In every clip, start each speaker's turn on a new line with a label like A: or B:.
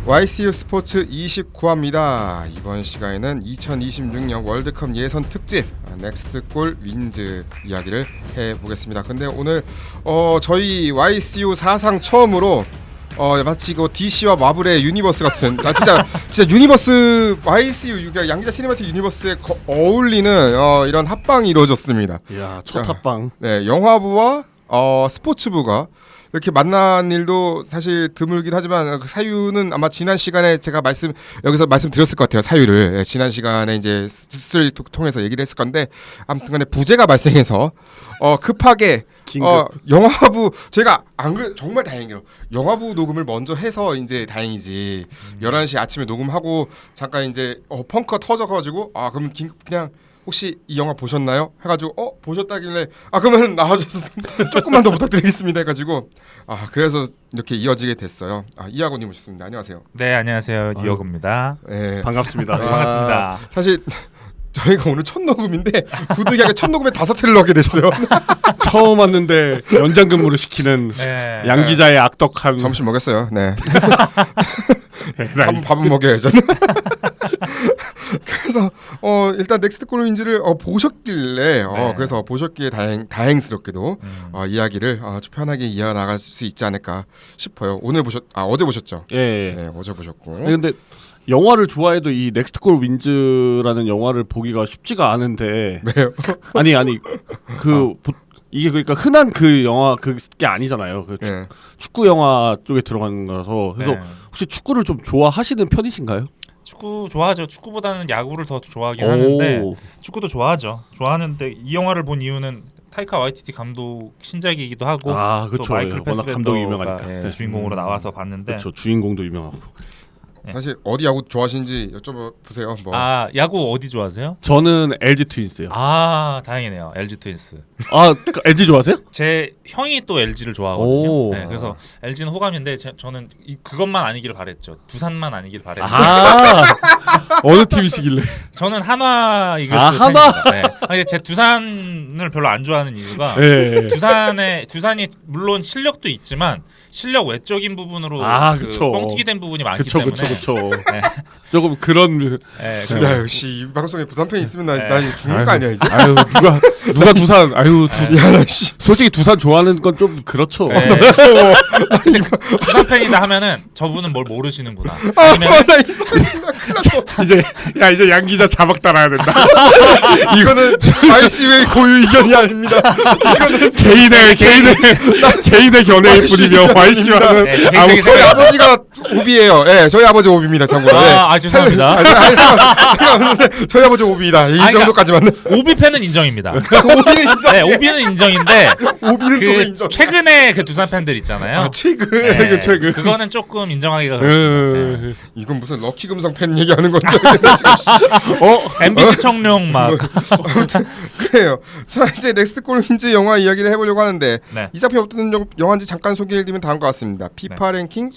A: YCU 스포츠 29화입니다. 이번 시간에는 2026년 월드컵 예선 특집 넥스트 골 윈즈 이야기를 해보겠습니다. 근데 오늘 저희 YCU 사상 처음으로 마치 그 DC와 마블의 유니버스 같은 진짜 유니버스 YCU 양기자 시네마틱 유니버스에 어울리는 이런 합방이 이루어졌습니다.
B: 이야, 첫 합방.
A: 네, 영화부와 스포츠부가 이렇게 만난 일도 사실 드물긴 하지만 그 사유는 아마 지난 시간에 제가 여기서 말씀드렸을 것 같아요. 사유를 지난 시간에 이제 스를 통해서 얘기를 했을 건데 아무튼간에 부재가 발생해서 급하게 영화부 저희가 안 그래 정말 다행이에요. 영화부 녹음을 먼저 해서 이제 다행이지. 11시 아침에 녹음하고 잠깐 이제 펑크가 터져가지고 그럼 그냥 혹시 이 영화 보셨나요? 해가지고 보셨다길래 그러면 나와주셔서 조금만 더 부탁드리겠습니다 해가지고 그래서 이렇게 이어지게 됐어요. 이하고님 오셨습니다. 안녕하세요.
C: 네, 안녕하세요. 이혁우입니다.
A: 네.
B: 반갑습니다.
C: 반갑습니다.
A: 사실 저희가 오늘 첫 녹음인데 부득이하게 첫 녹음에 5회를 넣게 됐어요.
B: 처음 왔는데 연장 근무를 시키는
C: 네.
B: 양 기자의 악덕한.
A: 점심 먹였어요. 네. 밥은 먹여야죠. 그래서 일단 넥스트 골 윈즈를 보셨길래 그래서 보셨기에 다행스럽게도 이야기를 편하게 이어나갈 수 있지 않을까 싶어요. 어제 보셨죠?
B: 예.
A: 네, 어제 보셨고.
B: 근데 영화를 좋아해도 이 넥스트 골 윈즈라는 영화를 보기가 쉽지가 않은데.
A: 왜요?
B: 아니 이게 그러니까 흔한 그 영화 그게 아니잖아요.
A: 네.
B: 축구 영화 쪽에 들어가는 거라서. 그래서
C: 네.
B: 혹시 축구를 좀 좋아하시는 편이신가요?
C: 축구 좋아하죠. 축구보다는 야구를 더 좋아하긴 하는데 축구도 좋아하죠. 좋아하는데 이 영화를 본 이유는 타이카 와이티티 감독 신작이기도 하고
B: 그렇죠.
C: 또 마이클
B: 워낙
C: 패스벤더가
B: 감독이 유명하니까.
C: 주인공으로 나와서 봤는데
B: 그렇죠. 주인공도 유명하고.
A: 사실 어디 야구 좋아하시는지 여쭤보세요. 뭐.
C: 야구 어디 좋아하세요?
B: 저는 LG 트윈스요.
C: 다행이네요. LG 트윈스.
B: LG 좋아하세요?
C: 제 형이 또 LG를 좋아하거든요. 네, 그래서 LG는 호감인데 저는 그것만 아니기를 바랬죠. 두산만 아니기를 바랬죠.
B: 어느 팀이시길래?
C: 저는 한화 이글스
B: 한화?
C: 팬입니다. 네. 제 두산을 별로 안 좋아하는 이유가
B: 네.
C: 두산이 물론 실력도 있지만 실력 외적인 부분으로 뻥튀기 된 부분이 많기 때문에
B: 그쵸.
C: 네.
B: 조금 그런.
A: 야 역시 이 방송에 부산 팬 있으면 나 죽는 거 아니야 이제?
B: 누가 두산?
A: 야 씨.
B: 솔직히 두산 좋아하는 건 좀 그렇죠.
C: 네. 두산 팬이다 하면은 저분은 뭘 모르시는구나. 아니면
B: 이제 양 기자 자막 달아야 된다.
A: 이거는 YCU의 고유 의견이 아닙니다. 이거는
B: 개인의 견해일 뿐이며 YCU는
A: 저희 아버지가 오비예요. 네, 저희 아버지 오비입니다. 참고로.
C: 죄송합니다.
A: 저희 아버지 오비다. 이 정도까지만.
C: 오비 팬은 인정입니다.
A: 오비는 인정.
C: 네, 오비는 인정인데
A: 오비는 또 인정.
C: 최근에 그 두산 팬들 있잖아요.
A: 최근.
C: 그거는 조금 인정하기가 그렇습니다.
A: 이건 무슨 럭키 금성 팬 얘기하는 건데
C: MBC 청룡 막.
A: 그래요. 자 이제 넥스트 골 윈즈 영화 이야기를 해보려고 하는데 이 작품이 어떤 영화인지 잠깐 소개해드리면 다음과 같습니다. 피파 랭킹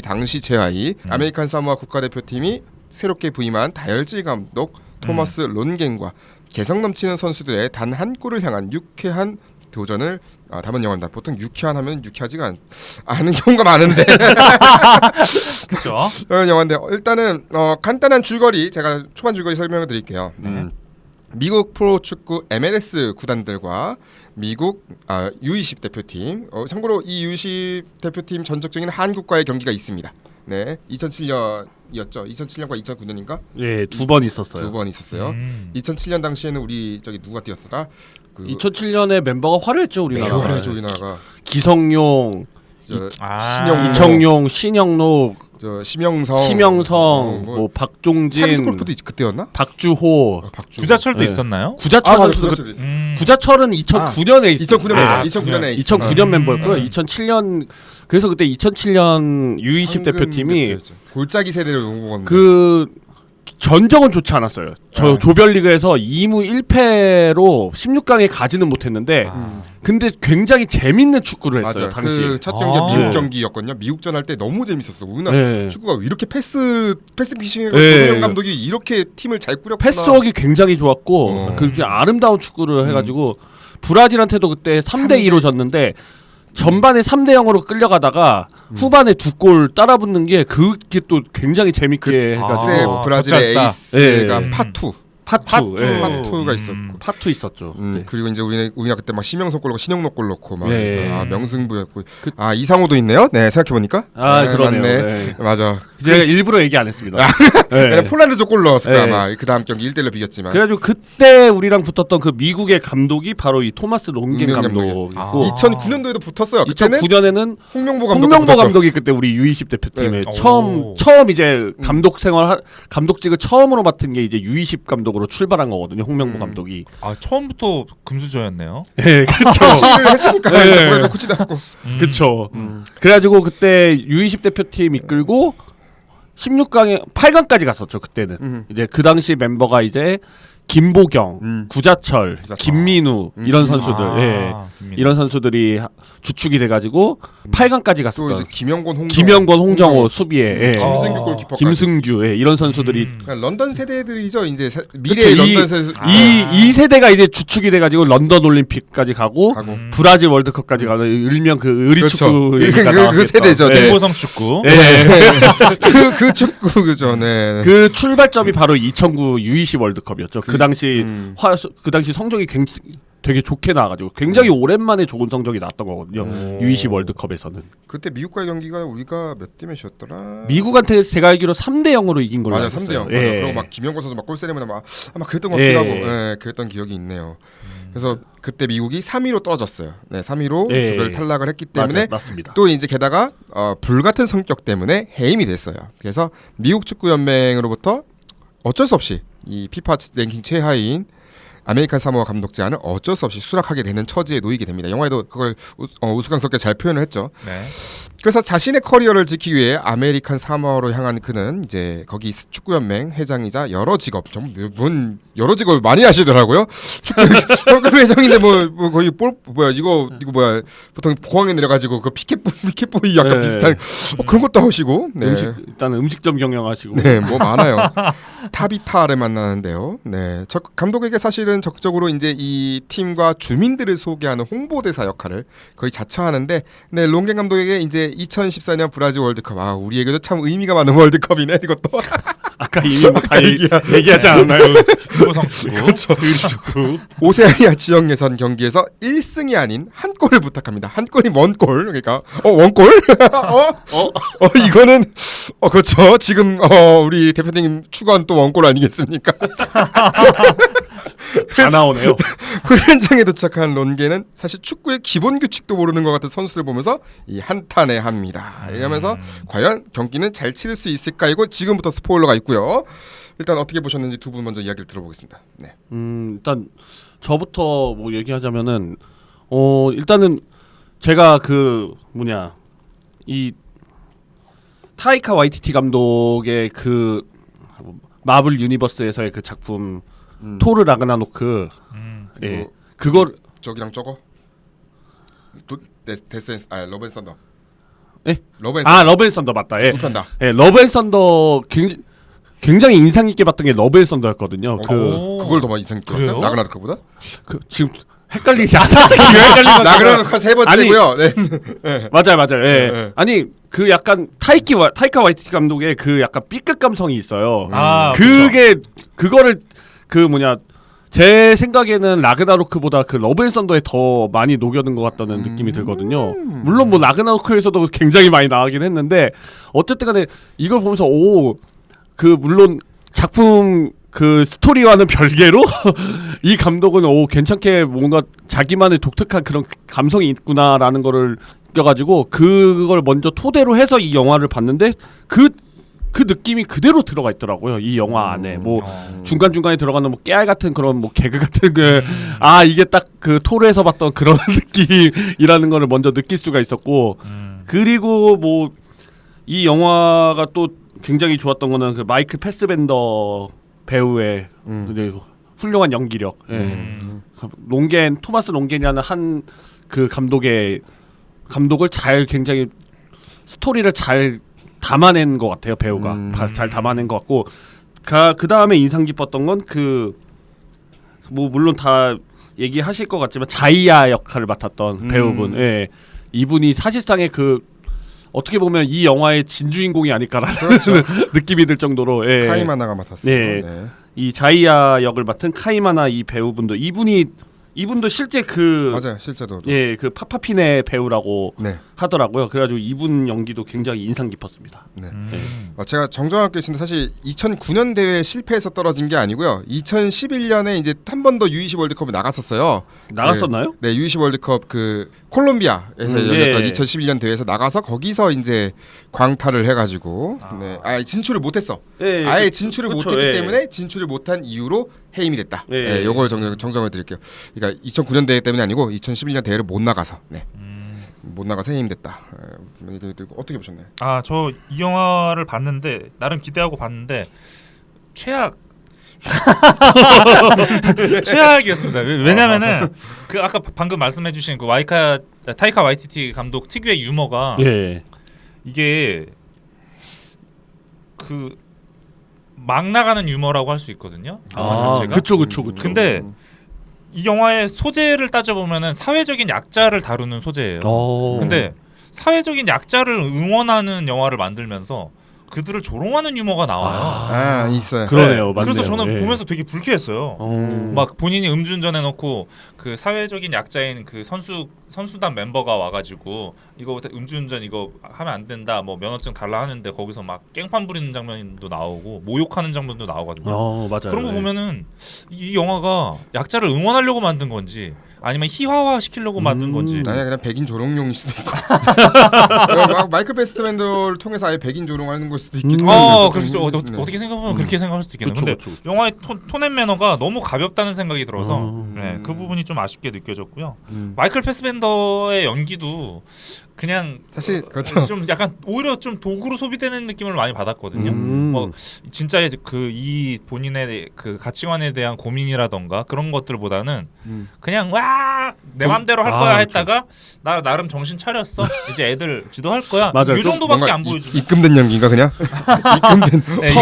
A: 당시 최하위 아메리칸 사모아 국가대표팀이 새롭게 부임한 다혈질 감독 토마스 론겐과 개성 넘치는 선수들의 단 한 골을 향한 유쾌한 도전을 담은 영화입니다. 보통 유쾌한 하면 유쾌하지가 않은 경우가 많은데
C: 그렇죠.
A: 영화인데 일단은 간단한 줄거리 제가 초반 줄거리 설명을 드릴게요. 미국 프로축구 MLS 구단들과 미국 U20 대표팀 참고로 이 U20 대표팀 전적적인 한국과의 경기가 있습니다. 네, 2007년이었죠. 2007년과 2009년인가?
B: 예, 2번 있었어요.
A: 2번 있었어요. 2007년 당시에는 우리 누가 뛰었더라?
B: 2007년에 멤버가 화려했죠, 우리나라.
A: 화려했죠, 우리나라가.
B: 기성용,
A: 이청용,
B: 신영록,
A: 심영성,
B: 뭐 박종진,
A: 차리스 골프도 그때였나?
B: 박주호,
C: 구자철도 있었나요?
A: 구자철도 있었어.
B: 구자철은 2009년에 있었어요.
A: 2009년
B: 멤버였고요. 2007년 그래서 그때 2007년 U20 대표팀이
A: 골짜기 세대를 온
B: 그 전적은 좋지 않았어요. 조별리그에서 2무 1패로 16강에 가지는 못했는데 근데 굉장히 재밌는 축구를 했어요.
A: 맞아.
B: 당시.
A: 그 첫 경기가 미국 경기였거든요. 미국전 할 때 너무 재밌었어. 우리나라 축구가 이렇게 패스 피싱해서 조명 감독이 이렇게 팀을 잘 꾸렸구나.
B: 패스워크가 굉장히 좋았고 그렇게 아름다운 축구를 해가지고 브라질한테도 그때 3대2로 졌는데 전반에 3대 0으로 끌려가다가 후반에 2골 따라붙는 게 그게 또 굉장히 재밌게 해가지고
A: 그때 브라질의
C: 젖잘싸.
A: 에이스가
B: 예.
A: 파투.
B: 파투, 예.
A: 파투가 있었고.
B: 파투 있었죠. 네.
A: 그리고 이제 우리나라 그때 막 심영석 골 넣고 신영록 골 넣고 막
B: 네.
A: 명승부였고 이상호도 있네요. 네 생각해 보니까
B: 그러네요.
A: 맞네.
B: 네.
A: 맞아.
B: 제가 일부러 얘기 안 했습니다. 네.
A: 왜냐면 폴란드도 골 넣었을 거야
B: 네.
A: 아마 그 다음 경기 1대1로 비겼지만.
B: 그래가지고 그때 우리랑 붙었던 그 미국의 감독이 바로 이 토마스 론겐
A: 론겐
B: 감독이고
C: 아.
A: 2009년도에도 붙었어요. 그때는
B: 2009년에는
A: 홍명보 감독.
B: 홍명보 감독이 그때 우리 U20 대표팀에
C: 네.
B: 처음 이제 감독직을 처음으로 맡은 게 이제 U20 감독으로 출발한 거거든요. 홍명보 감독이.
C: 처음부터 금수저였네요.
B: 네, 그렇죠.
A: 코치를 했으니까
B: 네.
A: 코치도 하고.
B: 그렇죠. 그래가지고 그때 U20 대표팀 이끌고 16강에 8강까지 갔었죠. 그때는 이제 그 당시 멤버가 이제 김보경, 구자철, 김민우 이런 선수들, 예. 이런 선수들이 주축이 돼가지고 8강까지
A: 또
B: 갔었던.
A: 이제 김영권,
B: 홍정호 수비에, 예.
A: 김승규 골키퍼까지.
B: 김승규, 예. 이런 선수들이
A: 그러니까 런던 세대들이죠. 이제 미래의
B: 그쵸,
A: 런던 세대.
B: 이 세대가 이제 주축이 돼가지고 런던 올림픽까지 가고 브라질 월드컵까지 가고 일명 그 의리축구
A: 그렇죠. 그 세대죠. 네.
C: 김보성 축구.
B: 예.
A: 그 축구 그죠. 네.
B: 그 출발점이 바로 2009 U20 월드컵이었죠. 그 당시 성적이 되게 좋게 나와가지고 굉장히 오랜만에 좋은 성적이 나왔던 거거든요. U20 월드컵에서는
A: 그때 미국과의 경기가 우리가 몇 대 몇이었더라?
B: 미국한테 제가 알기로 3대 0으로 이긴 걸로
A: 맞아,
B: 알고
A: 3대 0.
B: 있어요. 예.
A: 그리고 막 김영권 선수 막 골 세레머니 막 그랬던 것 같기도 하고, 그랬던 기억이 있네요. 그래서 그때 미국이 3위로 떨어졌어요. 네, 3위로 조별 탈락을 했기 때문에
B: 맞습니다.
A: 또 이제 게다가 불같은 성격 때문에 해임이 됐어요. 그래서 미국 축구 연맹으로부터 어쩔 수 없이 이 피파 랭킹 최하위인 아메리칸 사모아 감독 제안을 어쩔 수 없이 수락하게 되는 처지에 놓이게 됩니다. 영화에도 그걸 우스꽝스럽게 잘 표현을 했죠.
C: 네.
A: 그래서 자신의 커리어를 지키기 위해 아메리칸 사모아로 향한 그는 이제 거기 축구 연맹 회장이자 여러 직업, 뭔 여러 직업을 많이 하시더라고요. 축구 회장인데 뭐 거의 이거 뭐야 보통 공항에 내려가지고 그 피켓보이 약간 비슷한 그런 것도 하시고. 네.
B: 일단 음식점 경영하시고.
A: 네, 뭐 많아요. 타비타를 만나는데요. 네, 감독에게 사실은 적극적으로 이제 이 팀과 주민들을 소개하는 홍보대사 역할을 거의 자처하는데, 네, 론겐 감독에게 이제 2014년 브라질 월드컵, 우리에게도 참 의미가 많은 월드컵이네 이것도.
B: 아까 이미 다 얘기하지 않았나요?
C: 김보성 축구.
A: 그렇죠.
B: 축구.
A: 오세아니아 지역 예선 경기에서 1승이 아닌 한 골을 부탁합니다. 한 골이 원 골. 그러니까 원골? 이거는 그렇죠. 지금 우리 대표님 추구한 또 원골 아니겠습니까?
B: 다 나오네요.
A: 훈련장에 도착한 론게는 사실 축구의 기본 규칙도 모르는 것 같은 선수를 보면서 이 한탄해합니다. 이러면서 과연 경기는 잘 치를 수 있을까? 이거 지금부터 스포일러가 있고요. 일단 어떻게 보셨는지 두 분 먼저 이야기를 들어보겠습니다. 네.
B: 일단 저부터 뭐 얘기하자면은 일단은 제가 이 타이카 와이티티 감독의 그 마블 유니버스에서의 그 작품 토르 라그나노크, 예, 그걸
A: 저기랑 저거 데스앤 러브 앤 썬더.
B: 예?
A: 러브
B: 앤 썬더 맞다. 예.
A: 편다.
B: 예, 러브 앤 썬더 굉장히 인상 깊게 봤던 게 러브 앤 썬더였거든요.
A: 그걸 더 많이 인상 깊게 봤어요?
C: 그래요?
A: 라그나로크보다?
B: 지금 헷갈리지 않아요.
A: 라그나로크가 세 번째고요. 네.
B: 맞아요. 예.
A: 네.
B: 아니 그 약간 타이카 와이티티 감독의 그 약간 B급 감성이 있어요.
C: 그게
B: 그거를 제 생각에는 라그나로크보다 그 러브 앤 썬더에 더 많이 녹여든 것 같다는 느낌이 들거든요. 물론 뭐 라그나로크에서도 굉장히 많이 나가긴 했는데 어쨌든 간에 이걸 보면서 물론 작품 그 스토리와는 별개로 이 감독은 괜찮게 뭔가 자기만의 독특한 그런 감성이 있구나라는 거를 느껴가지고 그걸 먼저 토대로 해서 이 영화를 봤는데 그 느낌이 그대로 들어가 있더라고요. 이 영화 안에 중간중간에 들어가는 뭐 깨알 같은 그런 뭐 개그 같은 이게 딱 그 토르에서 봤던 그런 느낌이라는 거를 먼저 느낄 수가 있었고 그리고 뭐 이 영화가 또 굉장히 좋았던 거는 그 마이클 패스벤더 배우의 이제 훌륭한 연기력. 토마스 론겐이라는 한 그 감독을 굉장히 스토리를 잘 담아낸 것 같아요. 배우가 잘 담아낸 것 같고 그 다음에 인상 깊었던 건 물론 다 얘기하실 것 같지만 자이아 역할을 맡았던 배우분. 이분이 사실상의 그 어떻게 보면 이 영화의 진주인공이 아닐까라는
A: 그렇죠.
B: 느낌이 들 정도로 예.
A: 카이마나가 맡았어요.
B: 네.
A: 네.
B: 이 자이야 역을 맡은 카이마나 이 배우분도 이분도 실제 그
A: 맞아요. 실제도.
B: 예, 그 파파핀의 배우라고
A: 네.
B: 하더라고요. 그래가지고 이분 연기도 굉장히 인상 깊었습니다.
A: 네.
C: 음.
A: 제가 정정할 게 있는데 사실 2009년 대회 실패해서 떨어진 게 아니고요. 2011년에 이제 한 번 더 U20 월드컵에 나갔었어요.
B: 나갔었나요?
A: 네, U20 월드컵 그 콜롬비아에서 열렸던
B: 예.
A: 2011년 대회에서 나가서 거기서 이제 광탈을 해가지고 네, 진출을 못했어.
B: 예,
A: 아예 진출을
B: 그쵸,
A: 못했기
B: 예.
A: 때문에 진출을 못한 이유로 해임이 됐다.
B: 예.
A: 네, 요걸 정정을 드릴게요. 그러니까 2009년 대회 때문이 아니고 2011년 대회를 못 나가서 못 나가서 해임됐다. 어떻게 보셨나요?
C: 저 이 영화를 봤는데 나름 기대하고 봤는데 최악 최악이었습니다. 왜냐면은 그 아까 방금 말씀해주신 그 타이카 와이티티 감독 특유의 유머가
B: 예.
C: 이게 그 막 나가는 유머라고 할 수 있거든요. 영화 자체가.
B: 그쵸.
C: 근데 이 영화의 소재를 따져보면은 사회적인 약자를 다루는 소재예요. 근데 사회적인 약자를 응원하는 영화를 만들면서 그들을 조롱하는 유머가 나와요.
A: 있어요.
B: 그러네요. 맞네요.
C: 그래서 저는
B: 예.
C: 보면서 되게 불쾌했어요. 막 본인이 음주운전 해놓고 그 사회적인 약자인 그 선수단 멤버가 와가지고 이거 음주운전 이거 하면 안 된다 뭐 면허증 달라 하는데 거기서 막 깽판 부리는 장면도 나오고 모욕하는 장면도 나오거든요.
B: 맞아요.
C: 그런 거 보면은 이 영화가 약자를 응원하려고 만든 건지 아니면 희화화 시키려고 만든 건지.
A: 아니 그냥 백인 조롱용일 수도 있고 마이클 베스트맨더를 통해서 아예 백인 조롱하는 걸 수도 있겠죠.
C: 그렇죠. 어떻게 생각하면 그렇게 생각할 수도 있겠네요. 근데
B: 그쵸.
C: 영화의 톤앤 매너가 너무 가볍다는 생각이 들어서
B: 음.
C: 그 부분이 좀 아쉽게 느껴졌고요. 마이클 패스벤더의 연기도 그냥
A: 사실 그렇죠.
C: 좀 약간 오히려 좀 도구로 소비되는 느낌을 많이 받았거든요.
B: 음.
C: 뭐 진짜 이 본인의 그 가치관에 대한 고민이라던가 그런 것들보다는 그냥 와 내 맘대로 할 거야 했다가 나 나름 정신 차렸어. 이제 애들 지도할 거야.
B: 맞아요.
C: 이 정도밖에 안 보여주고.
A: 입금된 연기인가 그냥?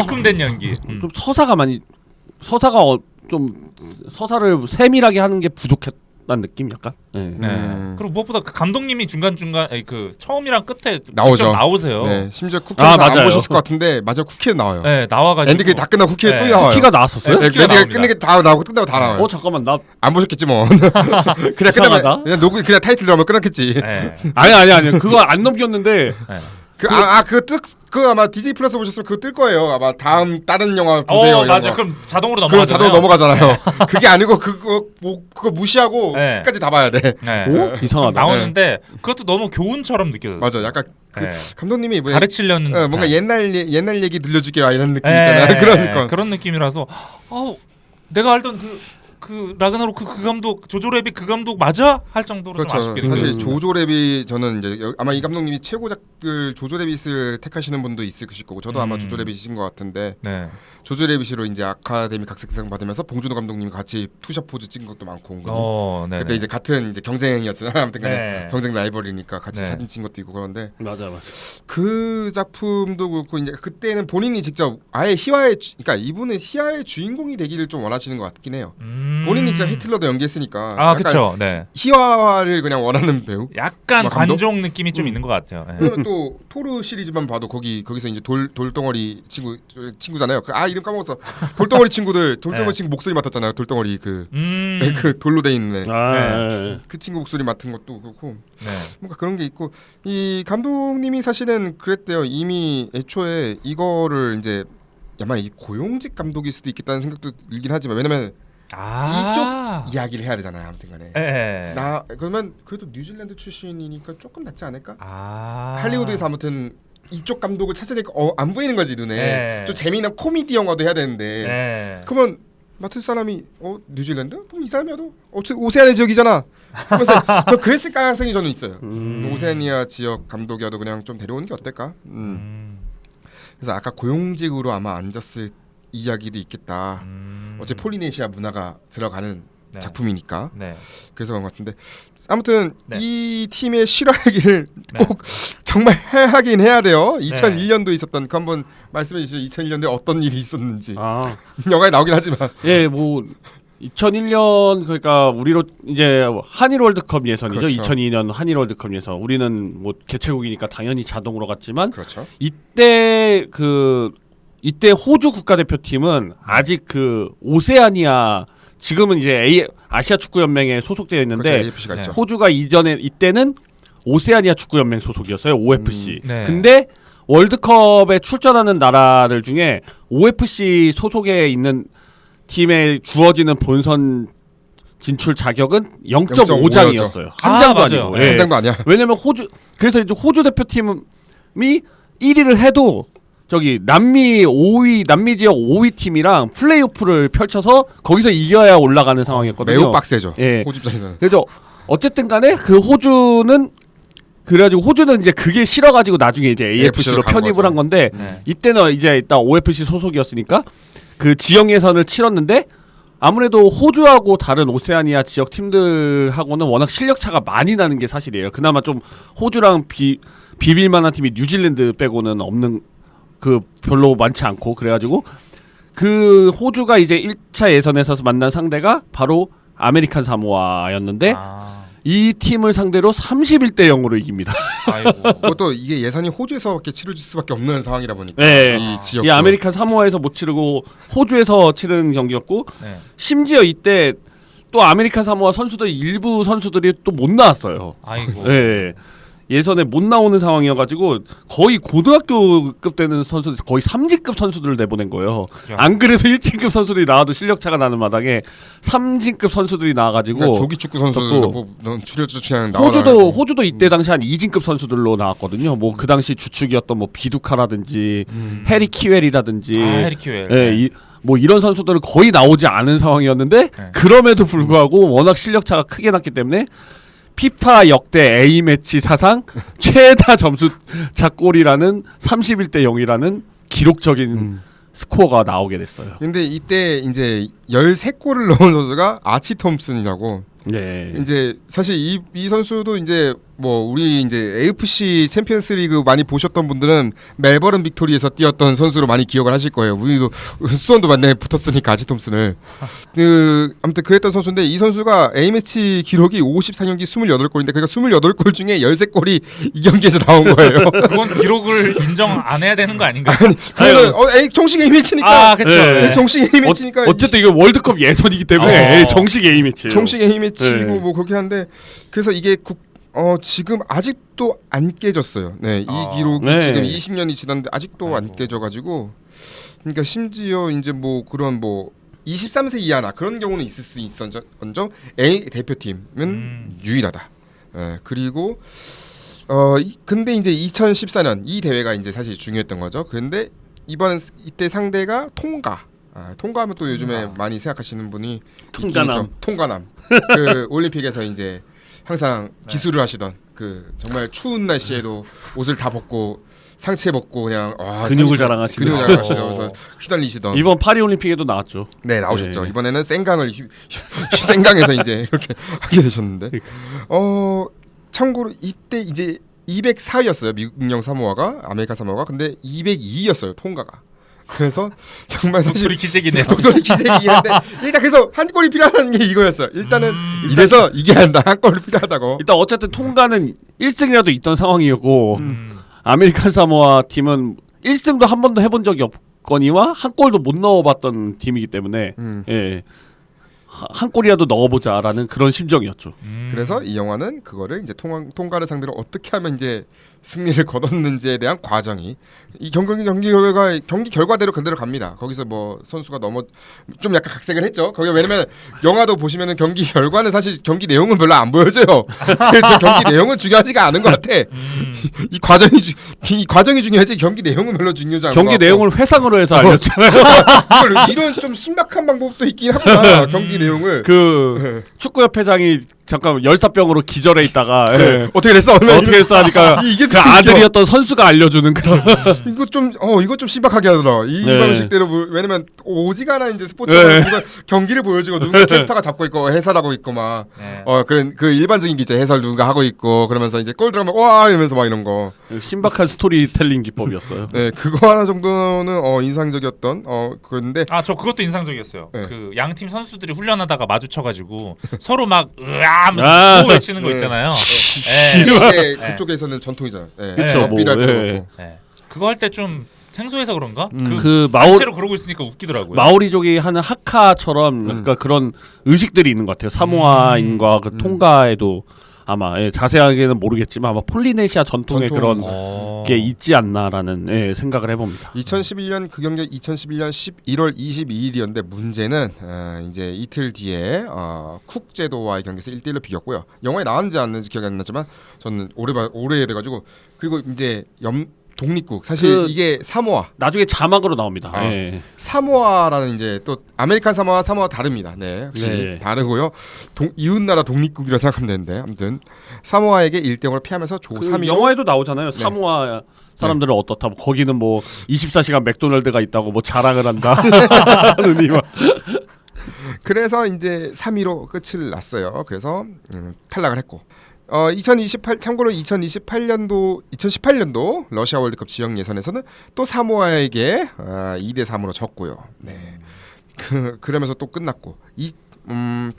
C: 입금된 연기.
B: 좀 서사가 좀 서사를 세밀하게 하는 게 부족했다는 느낌 약간. 예.
C: 네. 그리고 무엇보다 그 감독님이 중간 그 처음이랑 끝에
A: 나오죠.
C: 직접 나오세요.
A: 네, 심지어 쿠키에서 안
B: 맞아요.
A: 보셨을 것 같은데 맞아 쿠키에 나와요.
C: 네, 나와가지고
A: 엔딩이 다 끝나고 쿠키에
C: 네.
A: 또 나와요.
B: 쿠키가 나왔었어요?
A: 네,
C: 쿠키가
A: 엔딩이
C: 나옵니다.
A: 끝내기 다 나오고 끝나고 다 나와요.
B: 잠깐만 나
A: 안 보셨겠지 뭐. 그냥
B: 이상하다.
A: 끝나면 그냥 녹음 그냥 타이틀 들어가면 끝났겠지.
C: 네.
B: 아니 그거 안 넘겼는데
A: 그거 아마 DJ 플러스 보셨으면 그거 뜰 거예요. 아마 다음 다른 영화 보세요. 이런
C: 맞아.
A: 거.
C: 그럼 자동으로
A: 그럼
C: 넘어가잖아요.
A: 자동 넘어가잖아요. 그게 아니고 그거 무시하고
C: 네.
A: 끝까지 다 봐야 돼.
C: 네.
B: 오? 이상하다.
C: 나오는데 그것도 너무 교훈처럼 느껴졌어요.
A: 맞아. 약간 그
C: 네.
A: 감독님이 뭐
C: 가르치려는
A: 뭔가
C: 듯한.
A: 옛날 얘기 들려주게 와 이런 느낌
C: 네.
A: 있잖아요. 그러니까
C: 그런 느낌이라서 내가 알던 그 라그나로크 그 감독 조조레비 그 감독 맞아? 할 정도로 좀
A: 그렇죠.
C: 아쉽게
A: 사실
C: 느껴졌어요.
A: 조조레빗 저는 이제 아마 이 감독님이 최고작을 조조레빗을 택하시는 분도 있을 거고 저도 아마 조조레빗이신 것 같은데
C: 네.
A: 조조레빗으로 이제 아카데미 각색상 받으면서 봉준호 감독님이 같이 투샷 포즈 찍은 것도 많고 은근히.
C: 네.
A: 그때 이제 같은 이제 경쟁이었잖아요. 아무튼간에
C: 네.
A: 경쟁 라이벌이니까 같이
C: 네.
A: 사진 찍은 것도 있고 그런데
B: 맞아.
A: 그 작품도 그렇고 이제 그때는 본인이 직접 아예 그러니까 이분은 희화의 주인공이 되기를 좀 원하시는 것 같긴 해요. 본인이 진짜 히틀러도 연기했으니까 약간
C: 그렇죠. 네.
A: 희화를 그냥 원하는 배우.
C: 약간
A: 뭐 감독?
C: 관종 느낌이 좀 있는 것 같아요. 네.
A: 그러면 또 토르 시리즈만 봐도 거기서 이제 돌덩어리 친구잖아요. 이름 까먹었어. 돌덩어리 친구들 돌덩어리
C: 네.
A: 친구 목소리 맡았잖아요. 돌덩어리 그 돌로 돼 있는
B: 네.
A: 그 친구 목소리 맡은 것도 그렇고
C: 네.
A: 뭔가 그런 게 있고 이 감독님이 사실은 그랬대요. 이미 애초에 이거를 이제 아마 이 고용직 감독일 수도 있겠다는 생각도 들긴 하지만 왜냐면 이쪽 이야기를 해야 되잖아요. 아무튼간에
C: 네.
A: 그러면 그래도 뉴질랜드 출신이니까 조금 낫지 않을까?
C: 아.
A: 할리우드에서 아무튼 이쪽 감독을 찾으니까 안 보이는 거지 눈에.
C: 네.
A: 좀 재미있는 코미디 영화도 해야 되는데.
C: 네.
A: 그러면 맡을 사람이 뉴질랜드? 그럼 이 사람이야도 오세아니아 지역이잖아. 그래서 저 그랬을 가능성이 저는 있어요. 오세아니아 지역 감독이어도 그냥 좀 데려오는 게 어떨까? 그래서 아까 고용직으로 아마 앉았을 이야기도 있겠다. 어째 폴리네시아 문화가 들어가는
C: 네.
A: 작품이니까.
C: 네.
A: 그래서 그런 것 같은데 아무튼
C: 네.
A: 이 팀의 실화얘기를
C: 네.
A: 꼭 정말 하긴 해야 돼요. 2001년도 있었던 그 한번 말씀해 주시죠. 2001년도에 어떤 일이 있었는지. 영화에 나오긴 하지만
B: 예, 뭐 2001년 그러니까 우리로 이제 한일 월드컵 예선이죠.
A: 그렇죠.
B: 2002년 한일 월드컵 예선. 우리는 뭐 개최국이니까 당연히 자동으로 갔지만
A: 그렇죠.
B: 이때 호주 국가대표팀은 아직 그 오세아니아 지금은 이제 아시아 축구 연맹에 소속되어 있는데
A: 그렇죠. AFC가
C: 네.
A: 있죠.
B: 호주가 이때는 오세아니아 축구 연맹 소속이었어요. OFC.
C: 네.
B: 근데 월드컵에 출전하는 나라들 중에 OFC 소속에 있는 팀에 주어지는 본선 진출 자격은 0.5장이었어요. 한
C: 아,
B: 장도
C: 맞아요.
B: 아니고.
C: 네.
B: 예.
A: 한 장도 아니야.
B: 왜냐면 그래서 이제 호주 대표팀이 1위를 해도 저기 남미 지역 5위 팀이랑 플레이오프를 펼쳐서 거기서 이겨야 올라가는 상황이었거든요.
A: 매우 빡세죠.
B: 예.
A: 호주 입장에서는.
B: 그래서 어쨌든 간에 그 호주는 이제 그게 싫어가지고 나중에 이제 AFC로
A: 간
B: 편입을
A: 거죠.
B: 한 건데
C: 네.
B: 이때는 이제 일단 OFC 소속이었으니까 그 지역 예선을 치렀는데 아무래도 호주하고 다른 오세아니아 지역 팀들하고는 워낙 실력 차가 많이 나는 게 사실이에요. 그나마 좀 호주랑 비빌 만한 팀이 뉴질랜드 빼고는 없는 그 별로 많지 않고 그래가지고 그 호주가 이제 1차 예선에서 만난 상대가 바로 아메리칸 사모아였는데 이 팀을 상대로 31대 0으로 이깁니다.
C: 아이고.
A: 그것도 이게 예선이 호주에서밖에 치러질 수밖에 없는 상황이다 보니까
B: 네.
A: 이 지역
B: 이 아메리칸 사모아에서 못 치르고 호주에서 치른 경기였고
C: 네.
B: 심지어 이때 또 아메리칸 사모아 선수들 일부 선수들이 또 못 나왔어요.
C: 아이고.
B: 네. 예선에 못 나오는 상황이어가지고 거의 고등학교급 되는 선수들 거의 3진급 선수들을 내보낸 거예요. 안 그래도 1진급 선수들이 나와도 실력 차가 나는 마당에 3진급 선수들이 나와가지고
A: 그러니까 조기 축구 선수들도 출연주치는
B: 호주도 이때 당시 한 2진급 선수들로 나왔거든요. 뭐 그 당시 주축이었던 뭐 비두카라든지 해리 키웰이라든지
C: 해리 키웰.
B: 예, 뭐 이런 선수들은 거의 나오지 않은 상황이었는데
C: 네.
B: 그럼에도 불구하고 워낙 실력 차가 크게 났기 때문에 피파 역대 A 매치 사상 최다 점수 작골이라는 31대 0이라는 기록적인 스코어가 나오게 됐어요.
A: 근데 이때 이제 13골을 넣은 선수가 아치 톰슨이라고.
B: 네.
A: 이제 사실 이 선수도 이제 뭐 우리 이제 AFC 챔피언스리그 많이 보셨던 분들은 멜버른 빅토리에서 뛰었던 선수로 많이 기억을 하실 거예요. 우리도 수원도 만나에 붙었으니까 아치 톰슨을. 아무튼 그랬던 선수인데 이 선수가 A매치 기록이 54경기 28골인데 그러니까 28골 중에 13골이 이 경기에서 나온 거예요.
C: 그건 기록을 인정 안 해야 되는 거 아닌가요?
A: 그러면 정식 A매치니까.
C: 아, 그렇죠.
B: 네.
C: 네.
A: 정식 A매치니까
B: 어쨌든 이거 월드컵 예선이기 때문에 정식 A 매치예요.
A: 정식 A 매치고
B: 네.
A: 뭐 그렇게 한데 그래서 이게 지금 아직도 안 깨졌어요. 네, 이 기록이
B: 네.
A: 지금 20년이 지났는데 아직도 안 깨져가지고 그러니까 심지어 이제 뭐 그런 뭐 23세 이하나 그런 경우는 있을 수 있었죠. A 대표팀은 유일하다. 네, 그리고 근데 이제 2014년 이 대회가 이제 사실 중요했던 거죠. 근데 이때 상대가 통가. 통가하면 또 요즘에 많이 생각하시는 분이
B: 통가남.
A: 통가남. 그 올림픽에서 이제 항상 기술을 하시던 그 정말 추운 날씨에도 옷을 다 벗고 상체 벗고 그냥
B: 근육을 자랑하시던
A: 자랑하시면서 휘달리시던
B: 이번 파리 올림픽에도 나왔죠.
A: 네 나오셨죠.
B: 네.
A: 이번에는 생강에서 이제 이렇게 하게 되셨는데 참고로 이때 이제 204였어요. 미국령 사모아가 아메리카 사모아가 근데 202였어요. 통가가. 그래서 정말 사실
C: 독토리 기색이네요.
A: 독토리 기색이긴 한데 일단 그래서 한 골이 필요하다는 게 이거였어요. 일단은 이래서 이겨야 한다. 한 골이 필요하다고.
B: 일단 어쨌든 통과는 1승이라도 있던 상황이었고 아메리칸 사모아 팀은 1승도 한 번도 해본 적이 없거니와 한 골도 못 넣어봤던 팀이기 때문에 예. 한 골이라도 넣어보자라는 그런 심정이었죠.
A: 그래서 이 영화는 그거를 이제 통과를 상대로 어떻게 하면 이제 승리를 거뒀는지에 대한 과정이 이 경기 결과대로 그대로 갑니다. 거기서 뭐 선수가 좀 약간 각색을 했죠. 거기 왜냐면 영화도 보시면은 경기 결과는 사실 경기 내용은 별로 안 보여줘요. 그래서 경기 내용은 중요하지가 않은 것 같아. 이 과정이 중요하지 경기 내용은 별로 중요하지 않고
B: 경기 내용을 회상으로 해서 알렸잖아요.
A: 이런 좀 신박한 방법도 있긴 하구나. 경기 내용을
B: 그 축구협회장이 잠깐 열사병으로 기절해 있다가
A: 어떻게 됐어?
B: 어떻게 됐어 하니까
A: 이게
B: 그 아들이었던 선수가 알려주는 그런.
A: 이거 좀 신박하게 하더라. 이
B: 네.
A: 방식대로 왜냐면 오지간한 이제 스포츠
B: 네.
A: 경기를 보여주고 누군가 캐스터가 잡고 있고 해설하고 있고 막
C: 네.
A: 그런 그 일반적인 기자 해설 누군가 하고 있고 그러면서 이제 골 들어가면 와 이러면서 막 이런 거.
B: 신박한 스토리텔링 기법이었어요.
A: 네, 그거 하나 정도는 인상적이었던 그건데
C: 저 그것도 인상적이었어요.
A: 네.
C: 그 양팀 선수들이 훈련하다가 마주쳐가지고 서로 막 하면서
B: 아.
C: 구호 외치는 거
A: 네.
C: 있잖아요.
A: 이게
C: 네.
A: 그쪽에서는 전통이잖아요. 네.
B: 그쵸, 뭐,
A: 삐라도
B: 예.
A: 그렇고.
C: 네. 그거 할 때 좀 생소해서 그런가?
B: 그
C: 단체로 그러고 있으니까 웃기더라고요.
B: 마오리족이 하는 하카처럼 그러니까 그런 의식들이 있는 것 같아요. 사모아인과 그 통가에도 아마 자세하게는 모르겠지만 아마 폴리네시아 전통의
A: 전통.
B: 그런 게 있지 않나라는 생각을 해봅니다.
A: 2011년 그 경기가 2011년 11월 22일이었는데 문제는 이제 이틀 뒤에 쿡 제도와의 경기에서 1대1로 비겼고요. 영화에 나왔는지 안 나왔는지 기억이 안 났지만 저는 오래돼가지고 그리고 이제 독립국 사실 이게 사모아
B: 나중에 자막으로 나옵니다.
A: 사모아라는 이제 또 아메리칸 사모아 다릅니다. 네, 확실히
B: 네.
A: 다르고요. 이웃나라 독립국이라 생각하면 되는데 아무튼 사모아에게 1대0으로 피하면서 조
B: 그
A: 3위로
B: 영화에도 나오잖아요. 사모아 사람들은 어떻다. 뭐 거기는 뭐 24시간 맥도날드가 있다고 뭐 자랑을 한다.
A: 그래서 이제 3위로 끝을 났어요. 그래서 탈락을 했고 2018년도 러시아 월드컵 지역 예선에서는 또 사모아에게 2대3으로 졌고요. 네. 그러면서 또 끝났고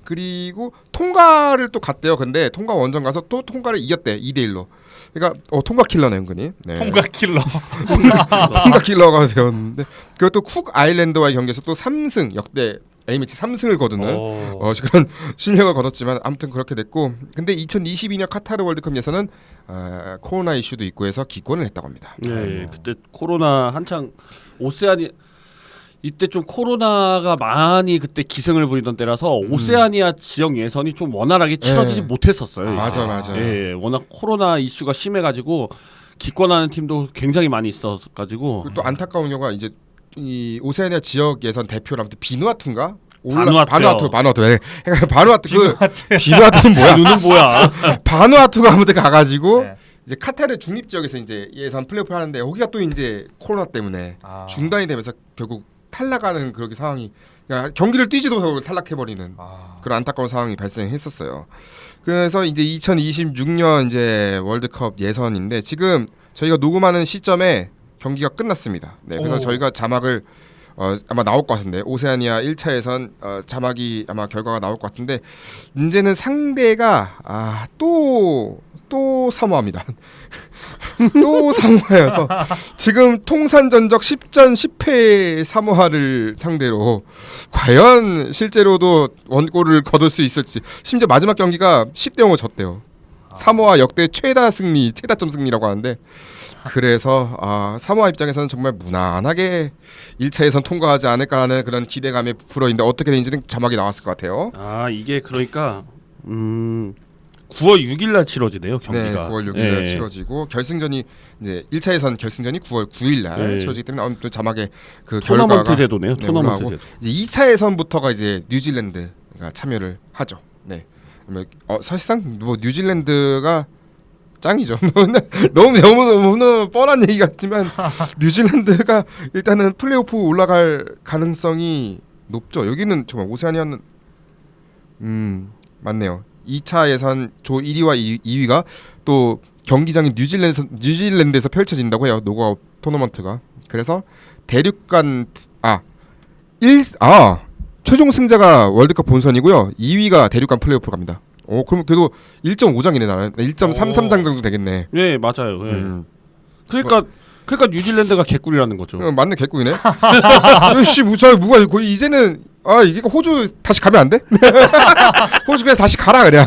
A: 그리고 통과를 또 갔대요. 근데 통과 원정 가서 또 통과를 이겼대. 2대1로. 그러니까 통과 킬러네 은근히. 네.
C: 통과 킬러.
A: 통과 킬러가 되었는데 그것도 쿡 아일랜드와의 경기에서 또 3승 역대 A매치 3승을 거두는 그런 실력을 거뒀지만 아무튼 그렇게 됐고 근데 2022년 카타르 월드컵 예선은 코로나 이슈도 있고 해서 기권을 했다고 합니다.
B: 네, 그때 코로나 한창 오세아니 이때 좀 코로나가 많이 그때 기승을 부리던 때라서 오세아니아 지역 예선이 좀 원활하게 치러지지 못했었어요.
A: 맞아요.
B: 예, 워낙 코로나 이슈가 심해가지고 기권하는 팀도 굉장히 많이 있어가지고
A: 또 안타까운 경우가 이제 이 오세아니아 지역 예선 대표로 아무튼 비누아투인가? 바누아투. 네. 바누아투 비누아투는 뭐야?
B: 눈은 뭐야?
A: 바누아투가 아무튼 가가지고
C: 네.
A: 이제 카타르 중립 지역에서 이제 예선 플레이오프 하는데 여기가 또 이제 코로나 때문에 중단이 되면서 결국 탈락하는 그런 상황이 그러니까 경기를 뛰지도 못하고 탈락해버리는 그런 안타까운 상황이 발생했었어요. 그래서 이제 2026년 이제 월드컵 예선인데 지금 저희가 녹음하는 시점에 경기가 끝났습니다. 네, 그래서 저희가 자막을 아마 나올 것 같은데 오세아니아 1차 예선 자막이 아마 결과가 나올 것 같은데 문제는 상대가 또 사모아입니다. 또 사모아여서 지금 통산 전적 10전 10패 사모아를 상대로 과연 실제로도 원골을 거둘 수 있을지 심지어 마지막 경기가 10대0으로 졌대요. 사모아 역대 최다점 승리라고 하는데 그래서 사모아 입장에서는 정말 무난하게 1차 예선 통과하지 않을까라는 그런 기대감에 부풀어 있는데 어떻게 되는지는 자막이 나왔을 것 같아요.
B: 이게 그러니까 9월 6일 날 치러지네요, 경기가.
A: 네, 9월 6일 날 치러지고 결승전이 이제 1차 예선 결승전이 9월 9일 날 치러지기 때문에 아무튼 자막에 그
B: 토너먼트
A: 결과가
B: 제도네요. 토너먼트 제도.
A: 이제 2차 예선부터가 이제 뉴질랜드가 참여를 하죠. 네. 사실상 뭐 뉴질랜드가 짱이죠. 너무 뻔한 얘기 같지만 뉴질랜드가 일단은 플레이오프 올라갈 가능성이 높죠. 여기는 정말 오세아니아는 맞네요. 2차 예선 조 1위와 2위가 또 경기장이 뉴질랜드에서 펼쳐진다고 해요. 노가웃 토너먼트가. 그래서 대륙간 최종 승자가 월드컵 본선이고요. 2위가 대륙간 플레이오프 갑니다. 그럼 그래도 1.5장이네 나는. 1.33장 정도 되겠네.
B: 네, 맞아요. 그러니까 뉴질랜드가 개꿀이라는 거죠.
A: 맞네, 개꿀이네. 씨, 뭐가 거의 이제는 이게 호주 다시 가면 안 돼? 호주 그냥 다시 가라 그냥.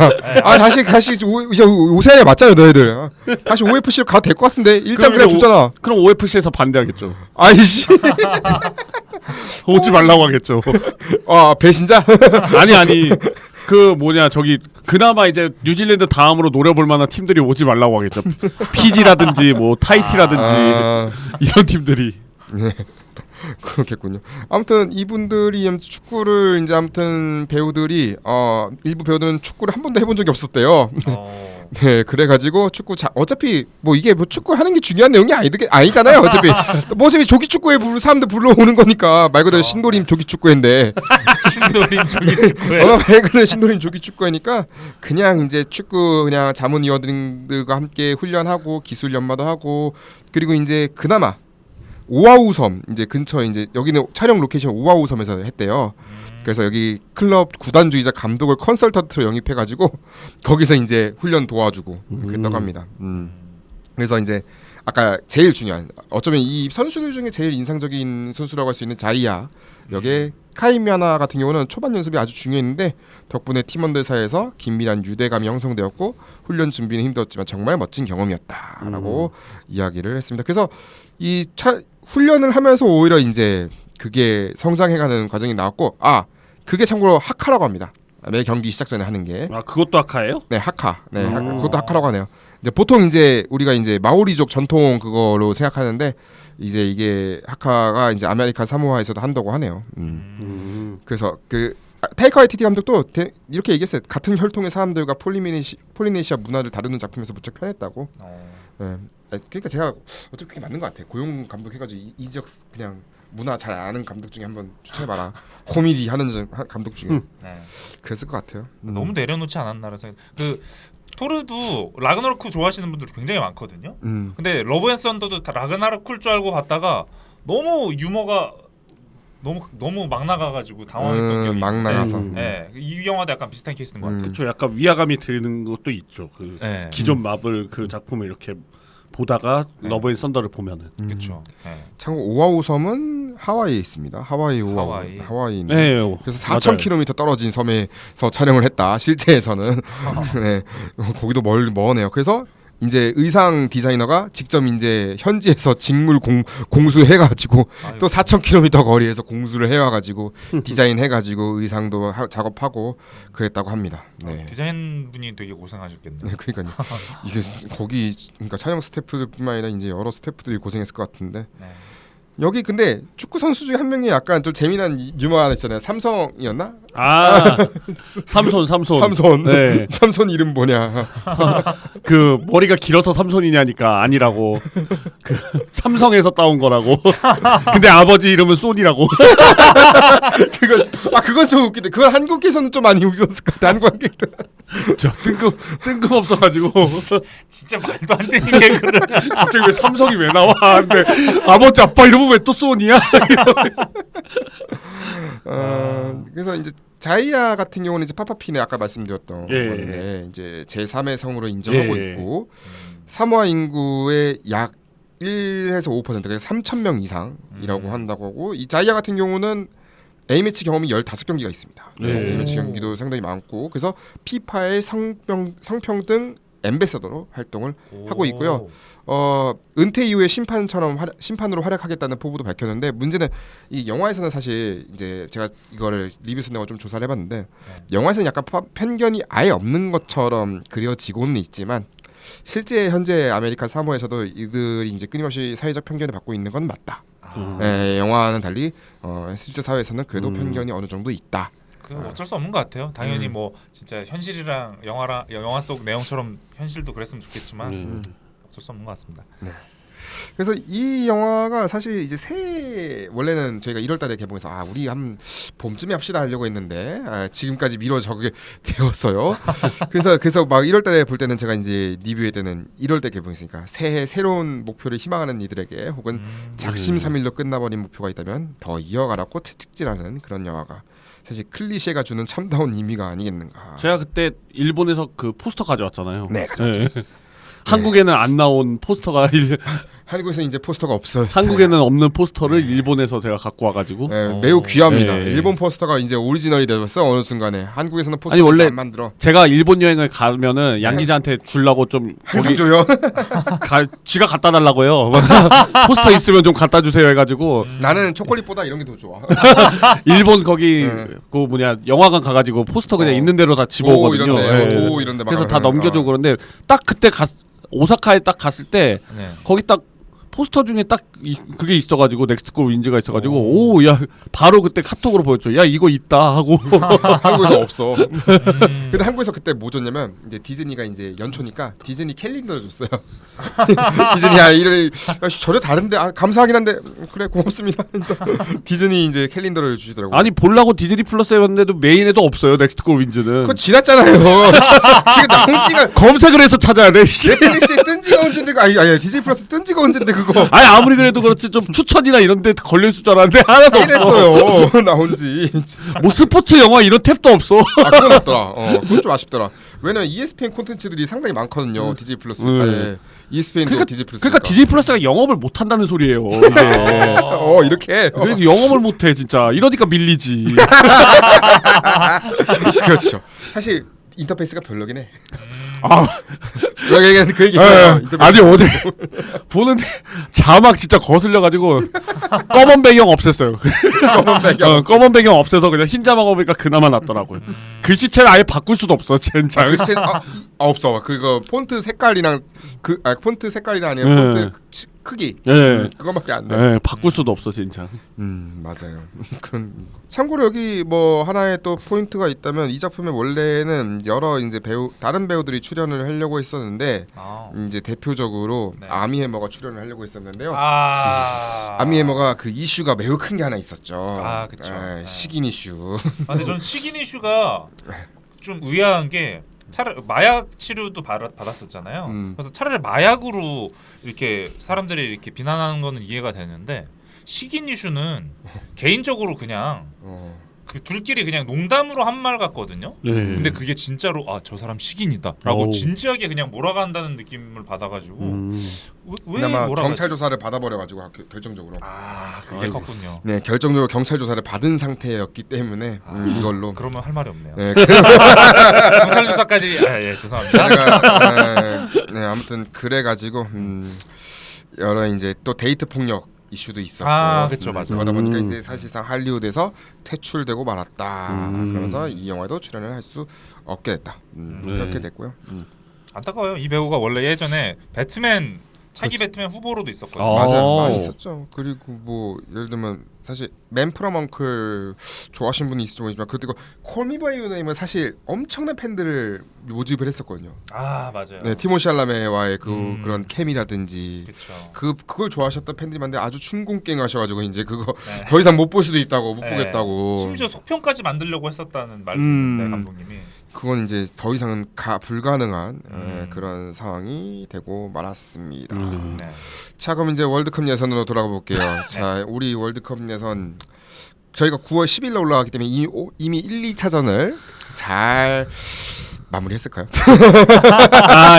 A: 다시 오세아니아 맞잖아요, 너희들. 다시 OFC로 가도 될 것 같은데 1장 그냥 주잖아.
B: 그럼 OFC에서 반대하겠죠.
A: 아이씨.
B: 오지 말라고 하겠죠.
A: 배신자?
B: 아니. 저기 그나마 이제 뉴질랜드 다음으로 노려볼 만한 팀들이 오지 말라고 하겠죠. 피지라든지 뭐 타이티라든지 이런 팀들이.
A: 네. 그렇겠군요. 아무튼 이분들이 축구를 이제 아무튼 배우들이 일부 배우들은 축구를 한 번도 해본 적이 없었대요. 네, 그래가지고 축구 어차피 뭐 이게 뭐 축구 하는 게 중요한 내용이 아니잖아요. 어차피 뭐 어차피 조기 축구에 사람들 불러오는 거니까 말 그대로 신도림 조기 축구인데
C: 신도림 조기 축구에
A: 말 그대로 신도림 조기 축구니까 그냥 이제 축구 그냥 자문위원들과 함께 훈련하고 기술 연마도 하고 그리고 이제 그나마 오아우 섬 이제 근처에 이제 여기는 촬영 로케이션 오아우 섬에서 했대요. 그래서 여기 클럽 구단주의자 감독을 컨설턴트로 영입해가지고 거기서 이제 훈련 도와주고 그랬다고 합니다. 그래서 이제 아까 제일 중요한 어쩌면 이 선수들 중에 제일 인상적인 선수라고 할 수 있는 자이야 여기에 카이미아나 같은 경우는 초반 연습이 아주 중요했는데 덕분에 팀원들 사이에서 긴밀한 유대감이 형성되었고 훈련 준비는 힘들었지만 정말 멋진 경험이었다라고 이야기를 했습니다. 그래서 이 훈련을 하면서 오히려 이제 그게 성장해가는 과정이 나왔고 그게 참고로 하카라고 합니다. 매 경기 시작 전에 하는 게.
B: 그것도 하카예요?
A: 네, 하카. 네, 그것도 하카라고 하네요. 이제 보통 이제 우리가 이제 마오리족 전통 그거로 생각하는데 이제 이게 하카가 이제 아메리카 사모아에서도 한다고 하네요. 그래서 그 타이카 와이티티 감독도 이렇게 얘기했어요. 같은 혈통의 사람들과 폴리네시아 문화를 다루는 작품에서 무척 편했다고. 네. 그러니까 제가 어차피 그게 맞는 것 같아. 고용 감독 해가지고 이 지역 그냥 문화 잘 아는 감독 중에 한번 추천해봐라. 코미디 하는 감독 중에.
C: 네.
A: 그랬을 것 같아요.
C: 너무 내려놓지 않았나라는 생각. 그 토르도 라그나로크 좋아하시는 분들이 굉장히 많거든요. 근데 러브 앤 썬더도 다 라그나로크일 줄 알고 봤다가 너무 유머가 너무 막 나가가지고 당황했던 기억이
A: 막 나가서.
C: 네, 이 영화도 약간 비슷한 케이스인 것 같아요.
B: 그렇죠. 약간 위화감이 드는 것도 있죠. 그
C: 네.
B: 기존 마블 그 작품을 이렇게 보다가 러브 앤 썬더를 보면은.
C: 그렇죠. 네.
A: 참고 오아우 섬은 하와이에 있습니다. 하와이 오아우. 하와이.
B: 네.
A: 그래서 4,000km 떨어진 섬에서 촬영을 했다. 실제에서는. 네. 거기도 머네요. 그래서 이제 의상 디자이너가 직접 이제 현지에서 직물 공수해가지고 또 4,000km 거리에서 공수를 해와가지고 디자인해가지고 의상도 작업하고 그랬다고 합니다. 네.
C: 디자인 분이 되게 고생하셨겠네요.
A: 네, 그러니까요. 이게 거기 그러니까 촬영 스태프들뿐만 아니라 이제 여러 스태프들이 고생했을 것 같은데.
C: 네.
A: 여기 근데 축구 선수 중에 한 명이 약간 좀 재미난 유머 하나 있잖아요. 삼성이었나?
B: 삼손.
A: 삼손.
B: 네.
A: 삼손 이름 뭐냐?
B: 그 머리가 길어서 삼손이냐니까 아니라고. 그 삼성에서 따온 거라고. 근데 아버지 이름은 손이라고.
A: 그건 좀 웃긴데 그건 한국에서는 좀 많이 웃었을 것 같아. 한국 관객들.
B: 저 뜬금없어가지고
C: 진짜 말도 안 되는 개그를
B: 갑자기 왜 삼성이 왜 나와? 근데 아버지 아빠 이러면 왜 또 손이야?
A: 그래서 이제 자이아 같은 경우는 이제 파파피네 아까 말씀드렸던
B: 예.
A: 건데 이제 제3의 성으로 인정하고
B: 예.
A: 있고 사모아 인구의 약 1에서 5% 그러니까 3,000명 이상이라고 한다고 하고 이 자이아 같은 경우는 A매치 경험이 15경기가 있습니다.
B: 네.
A: A매치 경기도 상당히 많고 그래서 피파의 성평등 엠베서더로 활동을 하고 있고요. 은퇴 이후에 심판으로 활약하겠다는 포부도 밝혔는데 문제는 이 영화에서는 사실 이제 제가 이거를 리뷰 쓴다고 좀 조사를 해봤는데 영화에서는 약간 편견이 아예 없는 것처럼 그려지고는 있지만 실제 현재 아메리카 사모에서도 이들이 이제 끊임없이 사회적 편견을 받고 있는 건 맞다. 영화와는 달리 실제 사회에서는 그래도 편견이 어느 정도 있다.
C: 그 어쩔 수 없는 것 같아요. 당연히 뭐 진짜 현실이랑 영화 속 내용처럼 현실도 그랬으면 좋겠지만 어쩔 수 없는 것 같습니다. 네.
A: 그래서 이 영화가 사실 이제 원래는 저희가 1월달에 개봉해서 우리 한 봄쯤에 합시다 하려고 했는데 지금까지 미뤄져게 되었어요. 그래서 막 1월달에 볼 때는 제가 이제 리뷰할 때는 1월달 개봉했으니까 새해 새로운 목표를 희망하는 이들에게 혹은 작심삼일로 끝나버린 목표가 있다면 더 이어가라고 채찍질하는 그런 영화가 사실 클리셰가 주는 참다운 의미가 아니겠는가.
B: 제가 그때 일본에서 그 포스터 가져왔잖아요.
A: 네, 가져왔죠.
B: 한국에는 안 나온 포스터가
A: 한국에서 이제 포스터가 없어요.
B: 한국에는 없는 포스터를 일본에서 제가 갖고 와가지고
A: 매우 귀합니다.
B: 네.
A: 일본 포스터가 이제 오리지널이 되었어 어느 순간에 한국에서는 포스터
B: 아니, 원래
A: 안 만들어.
B: 제가 일본 여행을 가면은 양 기자한테 주려고 좀
A: 항상 줘요.
B: 지가 갖다 달라고요. 포스터 있으면 좀 갖다 주세요 해가지고
A: 나는 초콜릿보다 이런 게 더 좋아.
B: 일본 거기 그 영화관 가가지고 포스터 그냥 있는 대로 다 집어오거든요.
A: 도 이런데
B: 그래서 다 넘겨주고 그런데 딱 그때 오사카에 딱 갔을 때 거기 딱 포스터 중에 딱 그게 있어가지고 넥스트골 윈즈가 있어가지고 오 야 바로 그때 카톡으로 보였죠. 야 이거 있다 하고.
A: 한국에서 없어. 근데 한국에서 그때 뭐 줬냐면 이제 디즈니가 이제 연초니까 디즈니 캘린더를 줬어요. 디즈니 이를 전혀 다른데 감사하긴 한데 그래 고맙습니다. 디즈니 이제 캘린더를 주시더라고요.
B: 아니 보려고 디즈니 플러스에 왔는데도 메인에도 없어요. 넥스트골 윈즈는.
A: 그거 지났잖아요. 지금 나온 지가
B: 검색을 해서 찾아야 돼.
A: 넷플릭스에 뜬 지가 언젠데 아니 디즈니 플러스 뜬 지가 언젠데 그거.
B: 아니 아무리 그래도 그렇지 좀 추천이나 이런 데 걸려 있을 줄 알았는데 하나도 없어.
A: 했어요. 나온지.
B: 뭐 스포츠 영화 이런 탭도 없어.
A: 그건 없더라. 그건 좀 아쉽더라. 왜냐면 ESPN 콘텐츠들이 상당히 많거든요. 디즈니 플러스. ESPN도 디즈니 플러스.
B: 그러니까 디즈니 플러스가 영업을 못 한다는 소리예요. 이게.
A: 이렇게.
B: 그러니까 영업을 못 해 진짜. 이러니까 밀리지.
A: 그렇죠. 사실 인터페이스가 별로긴 해.
B: 아,
A: 그 얘기.
B: 아니 어제 보는데 자막 진짜 거슬려 가지고 검은 배경 없앴어요. 검은 배경 없애서 그냥 흰 자막 오니까 그나마 낫더라고요. 글씨체를 아예 바꿀 수도 없어, 젠장.
A: 글씨 없어. 그거 폰트 색깔이랑 폰트 색깔이나 아니면 폰트 크기. 그거밖에 안 돼.
B: 바꿀 수도 없어, 진짜.
A: 맞아요. 그런. 참고로 여기 뭐 하나의 또 포인트가 있다면 이 작품에 원래는 여러 이제 다른 배우들이 출연을 하려고 했었는데 이제 대표적으로
C: 네.
A: 아미 해머가 출연을 하려고 했었는데요.
C: 아미
A: 해머가 그 이슈가 매우 큰 게 하나 있었죠.
C: 그쵸.
A: 식인 이슈.
C: 근데 전 식인 이슈가 좀 의아한 게 차라리 마약 치료도 받았었잖아요. 그래서 차라리 마약으로 이렇게 사람들이 이렇게 비난하는 거는 이해가 되는데 식인 이슈는 개인적으로 그냥 그 둘끼리 그냥 농담으로 한 말 같거든요. 근데 그게 진짜로 저 사람 식인이다라고 진지하게 그냥 몰아간다는 느낌을 받아가지고 왜
A: 아마
C: 몰아가지?
A: 경찰 조사를 받아버려가지고 결정적으로.
C: 그게 컸군요.
A: 네, 결정적으로 경찰 조사를 받은 상태였기 때문에 이걸로.
C: 그러면 할 말이 없네요.
A: 네,
C: 경찰 조사까지 죄송합니다.
A: 제가 아무튼 그래가지고 여러 이제 또 데이트 폭력 이슈도 있었고.
C: 그렇죠, 맞아요.
A: 그러다 보니까 이제 사실상 할리우드에서 퇴출되고 말았다. 그러면서 이 영화도 출연을 할 수 없게 됐다. 그렇게 됐고요.
C: 안타까워요. 이 배우가 원래 예전에 배트맨 차기 배트맨 후보로도 있었거든요.
A: 맞아요, 많이 있었죠. 그리고 뭐 예를 들면 사실 맨 프롬 언클 좋아하시는 분이 있을지 모르지만 그때 콜미 바이 유 네임은 사실 엄청난 팬들을 모집을 했었거든요.
C: 맞아요.
A: 네, 티모시 샬라메와의 그런 케미라든지
C: 그쵸.
A: 그걸 좋아하셨던 팬들이 많은데 아주 춘궁깽하셔가지고 이제 그거 더 이상 못 볼 수도 있다고 못 보겠다고.
C: 심지어 속편까지 만들려고 했었다는 말도 있는데 감독님이.
A: 그건 이제 더 이상은 불가능한 그런 상황이 되고 말았습니다.
C: 네.
A: 자, 그럼 이제 월드컵 예선으로 돌아가 볼게요. 자, 우리 월드컵 예선 저희가 9월 10일에 올라가기 때문에 이미 1, 2차전을 잘 마무리했을까요?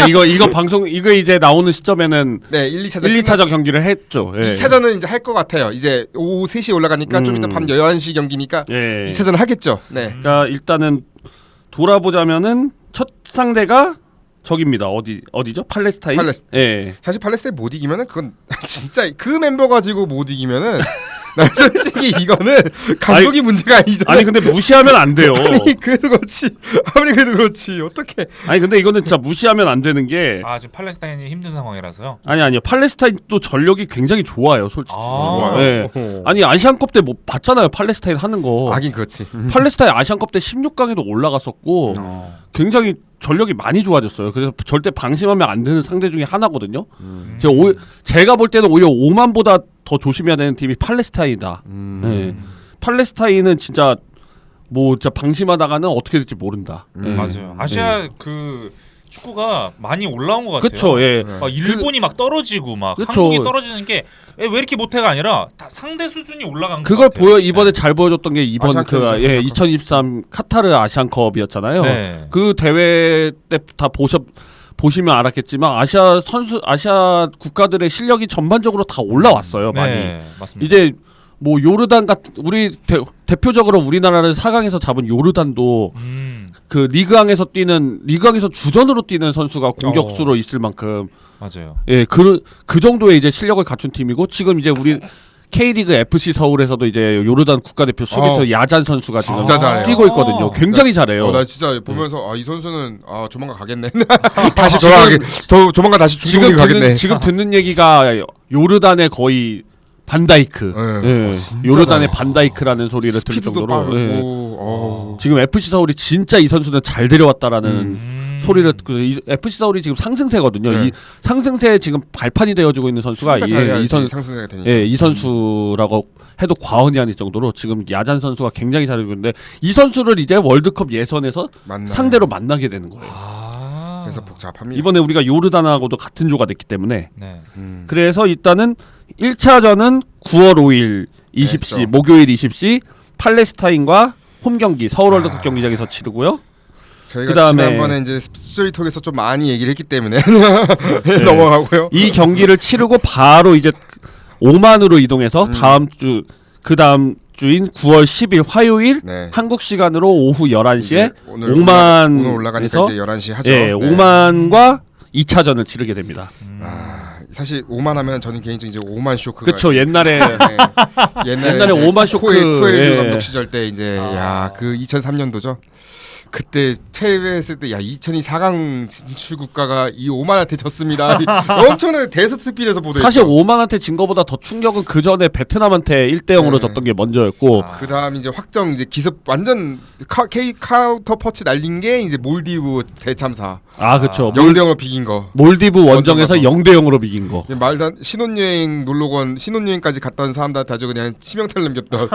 B: 이거 방송 이거 이제 나오는 시점에는
A: 네, 1,
B: 2차전 경기를 했죠.
A: 2차전은 이제 할 것 같아요. 이제 오후 3시에 올라가니까 좀 이따 밤 11시 경기니까 2차전을 하겠죠. 네.
B: 자, 일단은 돌아보자면은 첫 상대가 저기입니다. 어디죠? 팔레스타인.
A: 사실 팔레스타인 못 이기면은 그건 진짜 그 멤버 가지고 못 이기면은 난 솔직히 이거는 감독이 문제가 아니잖아.
B: 아니 근데 무시하면 안 돼요.
A: 아무리 그래도 그렇지 어떻게?
B: 아니 근데 이거는 진짜 무시하면 안 되는 게
C: 지금 팔레스타인이 힘든 상황이라서요.
B: 아니요. 팔레스타인도 전력이 굉장히 좋아요, 솔직히.
A: 좋아요.
B: 네. 아니 아시안컵 때 뭐 봤잖아요, 팔레스타인 하는 거.
A: 하긴 그렇지.
B: 팔레스타인 아시안컵 때 16강에도 올라갔었고 굉장히 전력이 많이 좋아졌어요. 그래서 절대 방심하면 안 되는 상대 중에 하나거든요. 제가 볼 때는 오히려 오만보다 더 조심해야 되는 팀이 팔레스타인이다. 네. 팔레스타인은 진짜 뭐 진짜 방심하다가는 어떻게 될지 모른다.
C: 맞아요. 아시아 그 축구가 많이 올라온 것 같아요.
B: 그렇죠. 예.
C: 막 일본이 막 떨어지고 막 한국이 떨어지는 게 왜 이렇게 못해가 아니라 다 상대 수준이 올라간 것
B: 그걸
C: 같아요.
B: 이번에 잘 보여줬던 게 이번 2023 카타르 아시안컵이었잖아요.
C: 네.
B: 그 대회 때 다 보시면 알았겠지만 아시아 국가들의 실력이 전반적으로 다 올라왔어요. 많이.
C: 네, 맞습니다.
B: 이제 뭐 요르단 같은 우리 대표적으로 우리나라를 4강에서 잡은 요르단도 그 리그왕에서 주전으로 뛰는 선수가 공격수로 있을 만큼
C: 맞아요.
B: 예, 그 정도의 이제 실력을 갖춘 팀이고 지금 이제 우리 K리그 FC 서울에서도 이제 요르단 국가대표 수비수 야잔 선수가 지금 뛰고 있거든요. 굉장히 잘해요.
A: 나 진짜 보면서 이 선수는 조만간 가겠네. 다시 조만간 다시 중국에 가겠네.
B: 지금 듣는 얘기가 요르단의 거의 반다이크.
A: 네.
B: 예.
A: 진짜
B: 요르단의
A: 잘해요.
B: 반다이크라는 소리를 들을
A: 스피드도
B: 정도로.
A: 빠르고.
B: 예.
A: 어우.
B: 지금 FC 서울이 진짜 이 선수는 잘 데려왔다라는 소리를 이 FC 서울이 지금 상승세거든요.
A: 네.
B: 이 상승세에 지금 발판이 되어주고 있는 선수가
A: 상승세가 되니까.
B: 이 선수라고 해도 과언이 아닐 정도로 지금 야잔 선수가 굉장히 잘하고 있는데 이 선수를 이제 월드컵 예선에서
A: 맞나요?
B: 상대로 만나게 되는 거예요.
A: 그래서 복잡합니다.
B: 이번에 우리가 요르단하고도 같은 조가 됐기 때문에
C: 네.
B: 그래서 일단은 1차전은 9월 5일 20시
A: 그렇죠.
B: 목요일 20시 팔레스타인과 홈 경기 서울 월드컵 경기장에서 치르고요.
A: 저희가
B: 그다음에-
A: 지난번에 이제 스토리톡에서 좀 많이 얘기를 했기 때문에 넘어가고요.
B: 이 경기를 치르고 바로 이제 오만으로 이동해서 그 다음 주인 9월 10일 화요일
A: 네.
B: 한국 시간으로 오후 11시에
A: 이제 오늘 올라가니까
B: 오만에서
A: 이제 11시 하죠.
B: 예,
A: 네.
B: 오만과 2차전을 치르게 됩니다.
A: 사실 오만 하면 저는 개인적으로 이제 오만 쇼크가
B: 그렇죠. 옛날에
A: 옛날에
B: 이제 오만 쇼크,
A: 코엘류
B: 예.
A: 감독 시절 때 이제 그 2003년도죠. 그때 체외했을 때 2002 4강 진출 국가가 이 오만한테 졌습니다. 엄청나게 대서특필에서 보도했죠.
B: 사실 오만한테 진 거보다 더 충격은 그 전에 베트남한테 1대0으로
A: 네.
B: 졌던 게 먼저였고
A: 그다음 이제 확정 이제 기습 완전 카운터 퍼치 날린 게 이제 몰디브 대참사.
B: 그렇죠.
A: 0대0으로 비긴 거.
B: 몰디브 원정에서
A: 가서.
B: 0대0으로 비긴 거.
A: 말도 신혼여행 놀러건 신혼여행까지 갔던 사람들한테 아주 그냥 치명타를 남겼던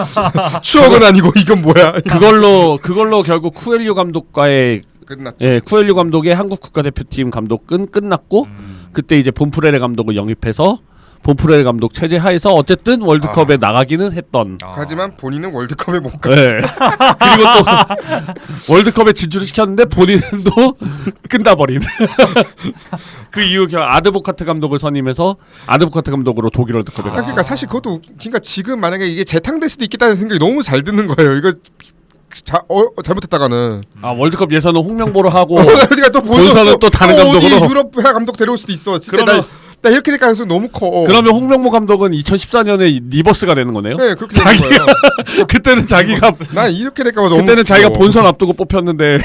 A: 추억은 아니고 이건 뭐야.
B: 그걸로 결국 쿠엘류 감독과의
A: 끝났죠.
B: 쿠엘류 감독의 한국 국가대표팀 감독은 끝났고 그때 이제 본프레레 감독을 영입해서 본프레레 감독 체제 하에서 어쨌든 월드컵에 나가기는 했던.
A: 하지만 본인은 월드컵에 못 갔죠.
B: 네. 그리고 또 월드컵에 진출을 시켰는데 본인도 끝나버린. 그 이후 아드보카트 감독을 선임해서 아드보카트 감독으로 독일 월드컵에 갔죠.
A: 그러니까 사실 그것도 그러니까 지금 만약에 이게 재탕될 수도 있겠다는 생각이 너무 잘 드는 거예요. 이거 잘못했다가는
B: 월드컵 예선은 홍명보로 하고
A: 우리가 또
B: 본선은 또 다른 감독으로.
A: 어디 유럽 감독 데려올 수도 있어. 진짜 나 이렇게 될 가능성이 너무 커.
B: 그러면 홍명보 감독은 2014년에 리버스가 되는 거네요.
A: 네 그렇게 되는 거예요.
B: 그때는 자기가
A: 난 이렇게 될까 봐 너무
B: 그때는 자기가
A: 무서워.
B: 본선 앞두고 뽑혔는데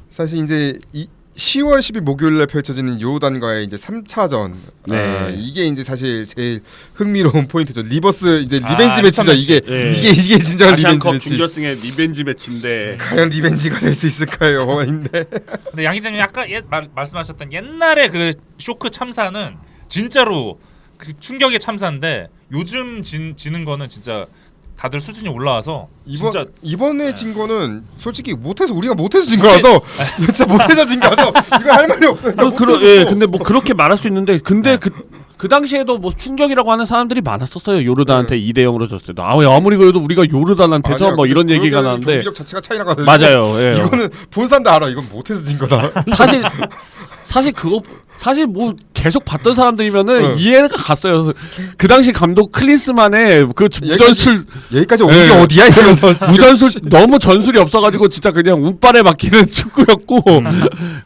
A: 사실 이제 10월 10일 목요일날 펼쳐지는 요르단과의 이제 3차전.
B: 네.
A: 이게 이제 사실 제일 흥미로운 포인트죠. 리버스 이제 리벤지 매치죠.
C: 리버스
A: 이게
B: 네.
A: 이게 진정한 리벤지
B: 아시안컵
A: 매치.
B: 준결승의 리벤지 매치인데
A: 과연 리벤지가 될 수 있을까요? 근데
C: 근데 양 기자님 아까 말씀하셨던 옛날에 그 쇼크 참사는 진짜로 그 충격의 참사인데 요즘 지는 거는 진짜 다들 수준이 올라와서 진짜
A: 이번에 진 거는 솔직히 못해서 우리가 못해서 진 거라서 진짜 못해서 진 거라서 이거 할 말이 없어요. 진짜 못해서 졌어.
B: 근데 뭐 그렇게 말할 수 있는데 근데 그 당시에도 뭐 충격이라고 하는 사람들이 많았었어요. 요르단한테 2대0으로 졌을 때도. 아무리 그래도 우리가 요르단한테 져
A: 아니야,
B: 뭐 이런
A: 그러게
B: 얘기가 나는데
A: 경기력 자체가 차이 나거든요.
B: 맞아요. 예.
A: 이거는 본 사람도 알아. 이건 못해서 진 거다.
B: 사실 뭐 계속 봤던 사람들이면은 이해가 갔어요. 그 당시 감독 클린스만의 그 무전술
A: 여기까지 온 게 어디야 이러면서
B: 무전술 너무 전술이 없어가지고 진짜 그냥 운빨에 맡기는 축구였고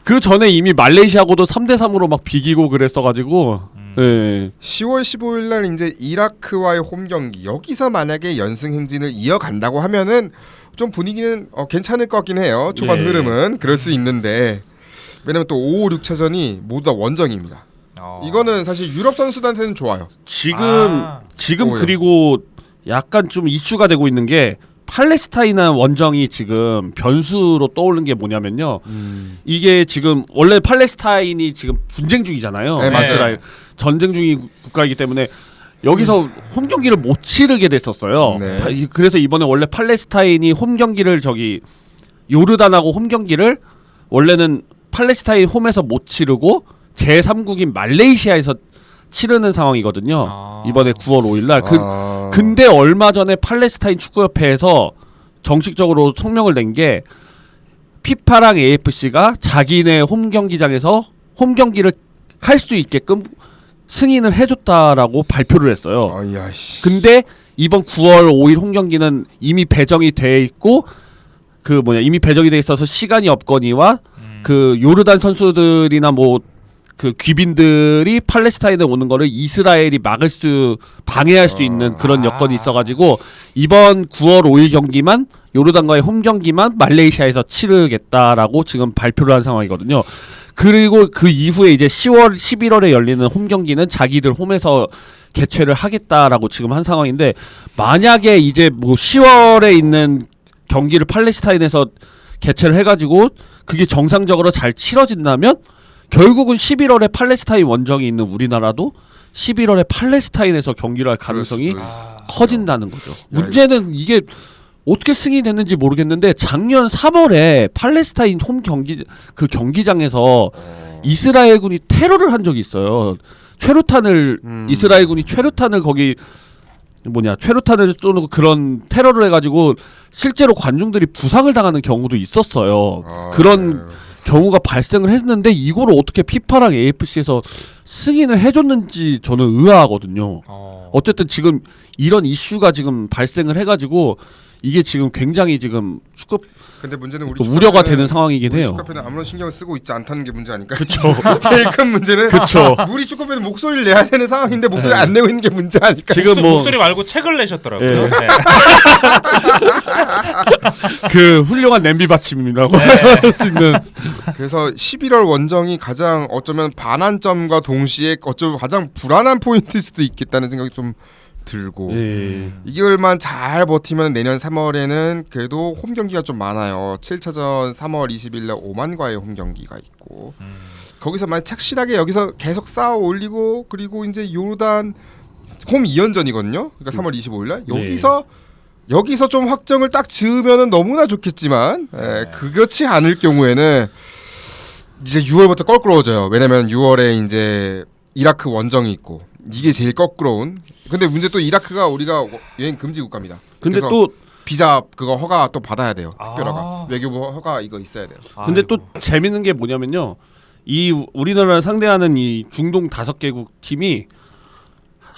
B: 그 전에 이미 말레이시아하고도 3대3으로 막 비기고 그랬어가지고 예.
A: 10월 15일 날 이제 이라크와의 홈 경기 여기서 만약에 연승 행진을 이어간다고 하면은 좀 분위기는 괜찮을 것 같긴 해요. 초반
B: 예.
A: 흐름은 그럴 수 있는데 왜냐면 또 5, 6 차전이 모두 다 원정입니다. 이거는 사실 유럽 선수들한테는 좋아요.
B: 지금
A: 오히려.
B: 그리고 약간 좀 이슈가 되고 있는 게 팔레스타인 원정이 지금 변수로 떠오른 게 뭐냐면요. 이게 지금 원래 팔레스타인이 지금 분쟁 중이잖아요.
A: 네,
C: 맞아요.
B: 이스라엘 전쟁 중인 국가이기 때문에 여기서 홈 경기를 못 치르게 됐었어요.
A: 네.
B: 그래서 이번에 원래 팔레스타인이 홈 경기를 요르단하고 홈 경기를 원래는 팔레스타인 홈에서 못 치르고 제3국인 말레이시아에서 치르는 상황이거든요. 이번에 9월 5일 날. 근데 얼마 전에 팔레스타인 축구협회에서 정식적으로 성명을 낸 게 피파랑 AFC가 자기네 홈 경기장에서 홈 경기를 할 수 있게끔 승인을 해줬다라고 발표를 했어요. 근데 이번 9월 5일 홈 경기는 이미 배정이 돼 있고 이미 배정이 돼 있어서 시간이 없거니와 그 요르단 선수들이나 뭐 그 귀빈들이 팔레스타인에 오는 거를 이스라엘이 방해할 수 있는 그런 여건이 있어가지고 이번 9월 5일 경기만 요르단과의 홈 경기만 말레이시아에서 치르겠다라고 지금 발표를 한 상황이거든요. 그리고 그 이후에 이제 10월, 11월에 열리는 홈 경기는 자기들 홈에서 개최를 하겠다라고 지금 한 상황인데 만약에 이제 뭐 10월에 있는 경기를 팔레스타인에서 개최를 해가지고 그게 정상적으로 잘 치러진다면 결국은 11월에 팔레스타인 원정이 있는 우리나라도 11월에 팔레스타인에서 경기를 할 가능성이 커진다는 거죠. 문제는 이게 어떻게 승인이 됐는지 모르겠는데 작년 3월에 팔레스타인 홈 경기 그 경기장에서 이스라엘군이 테러를 한 적이 있어요. 최루탄을 이스라엘군이 최루탄을 거기 최루탄을 쏘는 그런 테러를 해가지고 실제로 관중들이 부상을 당하는 경우도 있었어요. 그런 경우가 발생을 했는데 이거를 어떻게 피파랑 AFC에서 승인을 해줬는지 저는 의아하거든요. 어쨌든 지금 이런 이슈가 지금 발생을 해가지고 이게 지금 굉장히 지금
A: 근데 문제는 우리
B: 우려가 되는 상황이긴 해요.
A: 축구협회는 아무런 신경을 쓰고 있지 않다는 게 문제 아닐까요?
B: 그쵸.
A: 제일 큰 문제는
B: 그쵸.
A: 우리 축구협회는 목소리를 내야 되는 상황인데 목소리를 안 내고 있는 게 문제 아닐까요?
B: 지금
C: 목소리 말고 책을 내셨더라고요.
B: 예.
C: 네.
B: 그 훌륭한 냄비 받침이라고
C: 네.
B: 할 수 있는.
A: 그래서 11월 원정이 가장 어쩌면 반환점과 동시에 어쩌면 가장 불안한 포인트일 수도 있겠다는 생각이 좀 들고 이걸만 잘 버티면 내년 3월에는 그래도 홈 경기가 좀 많아요. 7차전 3월 20일날 오만과의 홈 경기가 있고 거기서 만약 착실하게 여기서 계속 쌓아 올리고 그리고 이제 요르단 홈 2연전이거든요. 그러니까 3월 25일날 여기서 좀 확정을 딱 지으면은 너무나 좋겠지만 그렇지 않을 경우에는 이제 6월부터 껄끄러워져요. 왜냐면 6월에 이제 이라크 원정이 있고 이게 제일 거꾸로운. 근데 문제 또 이라크가 우리가 여행 금지 국가입니다.
B: 근데 또
A: 비자 그거 허가 또 받아야 돼요. 특별허가 외교부 허가 이거 있어야 돼요.
B: 근데 또 재밌는 게 뭐냐면요. 이 우리나라를 상대하는 이 중동 5개국 팀이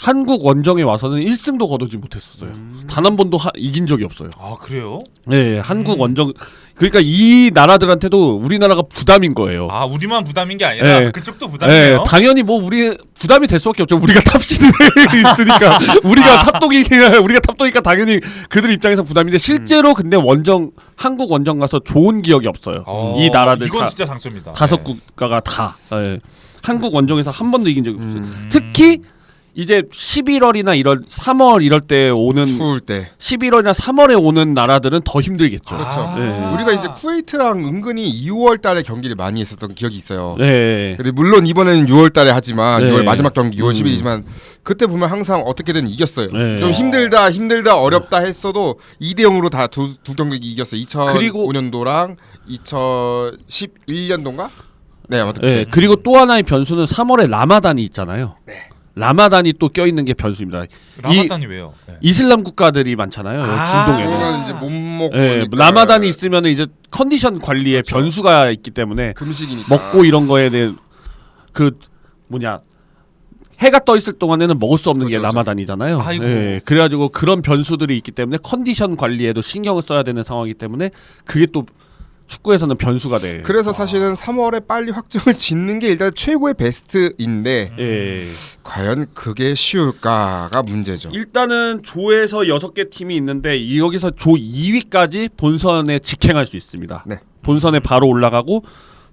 B: 한국 원정에 와서는 1승도 거두지 못했었어요. 단 한 번도 이긴 적이 없어요.
C: 아 그래요?
B: 네, 한국 원정 그러니까 이 나라들한테도 우리나라가 부담인 거예요.
C: 아 우리만 부담인 게 아니라
B: 네.
C: 그쪽도 부담이에요.
B: 네, 당연히 뭐 우리 부담이 될 수밖에 없죠. 우리가 탑시드에 있으니까 우리가 탑독이니까 당연히 그들 입장에서 부담인데 실제로 근데 한국 원정 가서 좋은 기억이 없어요. 이 나라들
C: 이건
B: 다
C: 진짜 장점이다.
B: 5국가가 다 한국 원정에서 한 번도 이긴 적이 없어요. 특히 이제 11월이나 3월 이럴 때 오는
A: 추울 때
B: 11월이나 3월에 오는 나라들은 더 힘들겠죠.
A: 그렇죠. 우리가 이제 쿠웨이트랑 은근히 2월 달에 경기를 많이 했었던 기억이 있어요.
B: 네.
A: 그리고 물론 이번에는 6월 달에 하지만
B: 네.
A: 6월 마지막 경기 6월 10일이지만 그때 보면 항상 어떻게든 이겼어요.
B: 네.
A: 좀 힘들다 어렵다 했어도 2대 0으로 다 두 경기 이겼어요. 2005년도랑 2011년도인가? 네, 맞다.
B: 네. 그리고 또 하나의 변수는 3월에 라마단이 있잖아요.
A: 네.
B: 라마단이 또 껴있는 게 변수입니다.
C: 라마단이 왜요? 네.
B: 이슬람 국가들이 많잖아요. 중동에는.
A: 그러면 이제 못 먹고
B: 라마단이 있으면 이제 컨디션 관리에
A: 그렇죠.
B: 변수가 있기 때문에
A: 금식이니까
B: 먹고 이런 거에 대해 해가 떠 있을 동안에는 먹을 수 없는 게
A: 그렇죠.
B: 라마단이잖아요.
C: 아이고.
B: 그래가지고 그런 변수들이 있기 때문에 컨디션 관리에도 신경을 써야 되는 상황이기 때문에 그게 또 축구에서는 변수가 돼.
A: 그래서 사실은 3월에 빨리 확정을 짓는 게 일단 최고의 베스트인데 과연 그게 쉬울까가 문제죠.
B: 일단은 조에서 6개 팀이 있는데 여기서 조 2위까지 본선에 직행할 수 있습니다.
A: 네.
B: 본선에 바로 올라가고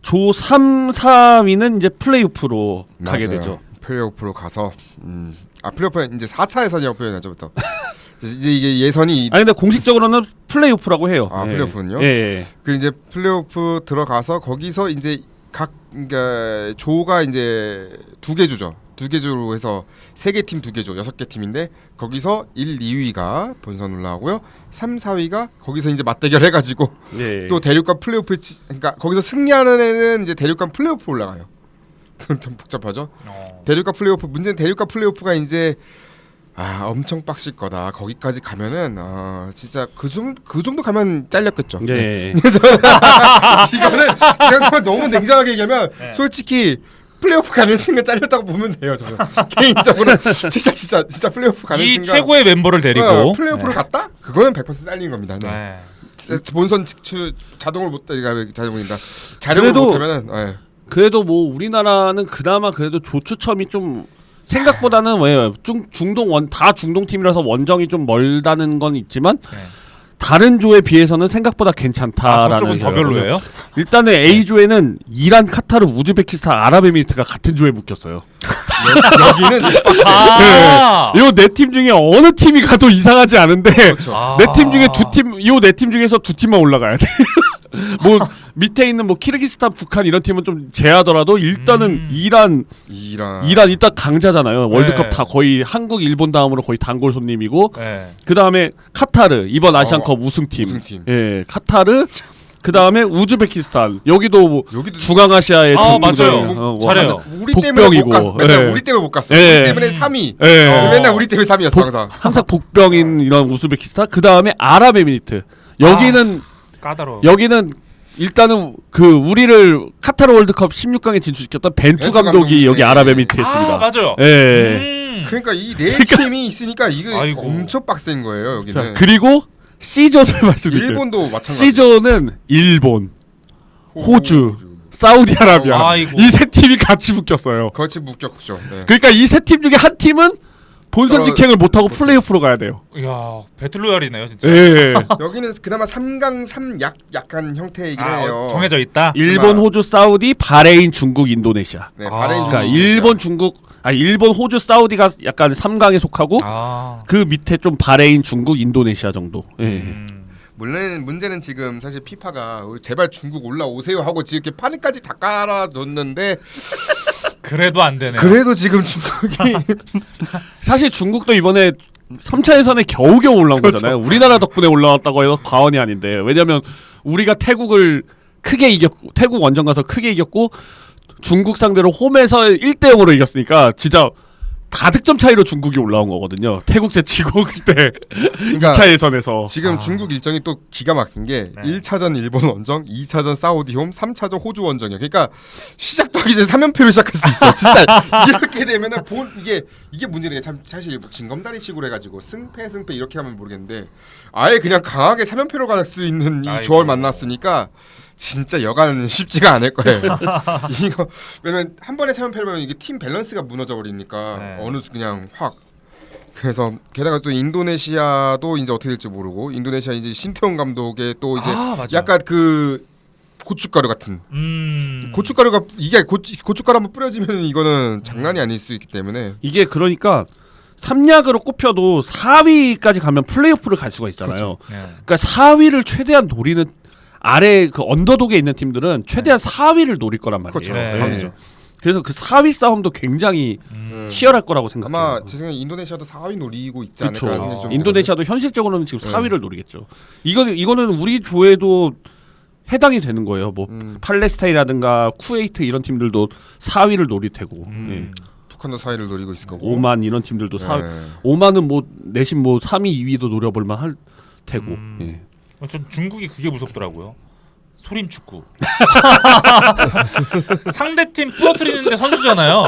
B: 조 3, 4위는 이제 플레이오프로 가게
A: 맞아요.
B: 되죠.
A: 플레이오프로 가서 플레이오프 이제 4차 예선이라고 표현하죠부터. 이제 이게 예선이
B: 아니 근데 공식적으로는 플레이오프라고 해요.
A: 플레이오프는요?
B: 예.
A: 그 이제 플레이오프 들어가서 거기서 이제 그러니까 조가 이제 2개 조죠. 2개 조로 해서 3개 팀 2개 조 6개 팀인데 거기서 1, 2위가 본선 올라가고요. 3, 4위가 거기서 이제 맞대결 해가지고 또 대륙간 플레이오프 그러니까 거기서 승리하는 애는 이제 대륙간 플레이오프 올라가요. 그건 좀 복잡하죠. 대륙간 플레이오프 문제는 대륙간 플레이오프가 이제 엄청 빡실 거다. 거기까지 가면은 진짜 그 정도 가면 잘렸겠죠.
B: 네.
A: 이거는 그냥 너무 냉정하게 얘기하면 솔직히 플레이오프 가는 순간 잘렸다고 보면 돼요. 저는 개인적으로 진짜 플레이오프 가는
C: 이
A: 순간
C: 최고의 멤버를 데리고
A: 플레이오프로 갔다? 그거는 100% 잘린 겁니다. 네.
C: 네.
A: 본선 자동을 못한다. 자력을 못하면은
B: 그래도 뭐 우리나라는 그나마 그래도 조추첨이 좀 생각보다는 중동 중동 팀이라서 원정이 좀 멀다는 건 있지만 다른 조에 비해서는 생각보다 괜찮다라는.
C: 저쪽은 더
B: 의견이고요.
C: 별로예요?
B: 일단은 A 조에는 이란, 카타르, 우즈베키스탄, 아랍에미리트가 같은 조에 묶였어요.
A: 여기는
B: 요 네 팀 중에 어느 팀이 가도 이상하지 않은데
A: 그렇죠.
B: 네 팀 중에 요 네 팀 중에서 두 팀만 올라가야 돼. 뭐 밑에 있는 뭐 키르기스탄, 북한 이런 팀은 좀 제하더라도 일단은 이란 일단 강자잖아요. 월드컵
C: 네.
B: 다 거의 한국, 일본 다음으로 거의 단골 손님이고
C: 네.
B: 그 다음에 카타르 이번 아시안컵 우승팀.
A: 우승팀.
B: 예, 카타르. 그 다음에 우즈베키스탄 여기도 뭐
A: 여기도
B: 중앙아시아의
C: 맞아요.
B: 중국이잖아요.
C: 잘해요.
A: 우리 때문에
B: 복병이고.
A: 못 갔어. 맨날
B: 예.
A: 우리 때문에 못 갔어.
B: 예.
A: 우리 때문에 3위.
B: 예.
A: 맨날 우리 때문에 3위였어 항상.
B: 항상 복병인 이런 우즈베키스탄. 그 다음에 아랍에미리트. 여기는
C: 까다로워.
B: 여기는 일단은 그 우리를 카타르 월드컵 16강에 진출시켰던 벤투
A: 벤투
B: 감독이
A: 감독이,
B: 여기
A: 네.
B: 아랍에미리트였습니다.
C: 맞아요.
B: 예.
A: 그러니까 이 네 팀이 있으니까 이거
C: 아이고.
A: 엄청 빡센 거예요
B: 자,
A: 여기는.
B: 그리고 C존을 말씀드릴게요.
A: 일본도 마찬가지.
B: C존은 일본, 호주, 사우디아라비아
C: 아이고.
B: 이 세 팀이 같이 묶였어요.
A: 같이 묶였죠. 네.
B: 그러니까 이 세 팀 중에 한 팀은 본선 직행을 못하고 플레이오프로 가야 돼요.
C: 이야 배틀로얄이네요 진짜.
B: 예.
A: 여기는 그나마 3강 3 약간 형태이긴 해요.
C: 정해져 있다.
B: 일본, 호주, 사우디, 바레인, 중국, 인도네시아.
A: 네, 바레인
C: 아.
B: 그러니까
A: 중국,
B: 일본, 중국, 일본, 호주, 사우디가 약간 3강에 속하고 그 밑에 좀 바레인, 중국, 인도네시아 정도. 예.
A: 물론 문제는 지금 사실 피파가 제발 중국 올라오세요 하고 지금 이렇게 판까지 다 깔아뒀는데
C: 그래도 안 되네.
A: 그래도 지금 중국이
B: 사실 중국도 이번에 3차 예선에 겨우겨우 올라온 거잖아요. 우리나라 덕분에 올라왔다고 해서 과언이 아닌데 왜냐면 우리가 태국을 크게 이겼고 태국 원정 가서 크게 이겼고 중국 상대로 홈에서 1대0으로 이겼으니까 진짜 다득점 차이로 중국이 올라온 거거든요. 태국 제치고 그때
A: 그러니까
B: 2차 예선에서
A: 지금 중국 일정이 또 기가 막힌 게
C: 네.
A: 1차전 일본 원정, 2차전 사우디 홈, 3차전 호주 원정이야. 그러니까 시작도 하기 전에 3연패로 시작할 수도 있어. 진짜 이렇게 되면은 이게 문제네. 참 사실 뭐 징검다리식으로 해가지고 승패 이렇게 하면 모르겠는데 아예 그냥 강하게 3연패로 갈 수 있는 이
C: 아이고.
A: 조합을 만났으니까 진짜 여간 쉽지가 않을 거예요. 이거 왜냐면 한 번에 3연패면 이게 팀 밸런스가 무너져 버리니까
C: 네.
A: 어느 그냥 확. 그래서 게다가 또 인도네시아도 이제 어떻게 될지 모르고 인도네시아 이제 신태용 감독의 또 이제
C: 맞아.
A: 약간 그 고춧가루 같은 고춧가루가 이게 고춧가루 한번 뿌려지면 이거는 장난이 아닐 수 있기 때문에
B: 이게 그러니까 3약으로 꼽혀도 4위까지 가면 플레이오프를 갈 수가 있잖아요.
C: 네.
B: 그러니까 4위를 최대한 노리는 아래 그 언더독에 있는 팀들은 최대한 4위를 노릴 거란 말이에요.
A: 그렇죠.
C: 네.
A: 4위죠.
B: 그래서 그 4위 싸움도 굉장히 치열할 거라고 생각해요.
A: 아마 제 생각에 인도네시아도 4위 노리고 있지 않을까
B: 그렇죠.
A: 생각이 좀
B: 인도네시아도 현실적으로는 지금
A: 네.
B: 4위를 노리겠죠. 이거는 우리 조에도 해당이 되는 거예요. 뭐 팔레스타인이라든가 쿠웨이트 이런 팀들도 4위를 노릴 테고. 예.
A: 북한도 4위를 노리고 있을 거고
B: 오만 이런 팀들도 4위.
A: 네.
B: 오만은 뭐 내심 뭐 3위, 2위도 노려볼 만할 테고. 예.
C: 전 중국이 그게 무섭더라고요. 소림 축구. 상대팀 부러뜨리는데 선수잖아요.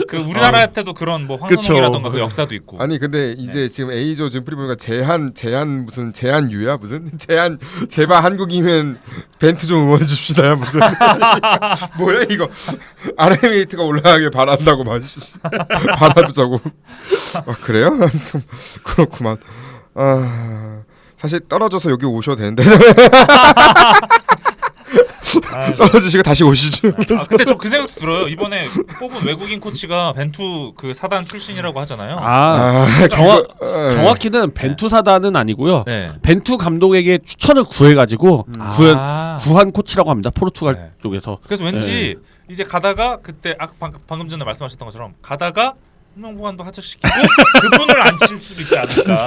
C: 그 우리나라한테도 그런 뭐 황선홍이라던가 그 역사도 있고.
A: 아니 근데 이제 지금 A조 지금 프리보니까 제한 무슨 제한유야 무슨 제발 한국이면 벤투 좀 응원해 줍시다 무슨 뭐야 이거 아르메이트가 올라가길 바란다고 막 바라보자고 그래요? 그렇구만. 사실 떨어져서 여기 오셔도 되는데 떨어지시고 다시 오시죠.
C: 근데 저 그 생각도 들어요. 이번에 뽑은 외국인 코치가 벤투 그 사단 출신이라고 하잖아요.
B: 정확히는 벤투 사단은 아니고요.
C: 네.
B: 벤투 감독에게 추천을 구해가지고 구한 코치라고 합니다. 포르투갈
C: 네.
B: 쪽에서.
C: 그래서 왠지 이제 가다가 그때 방금 전에 말씀하셨던 것처럼 가다가 홍명보관도 하차시키고 그분을 안 칠 수도 있지 않을까.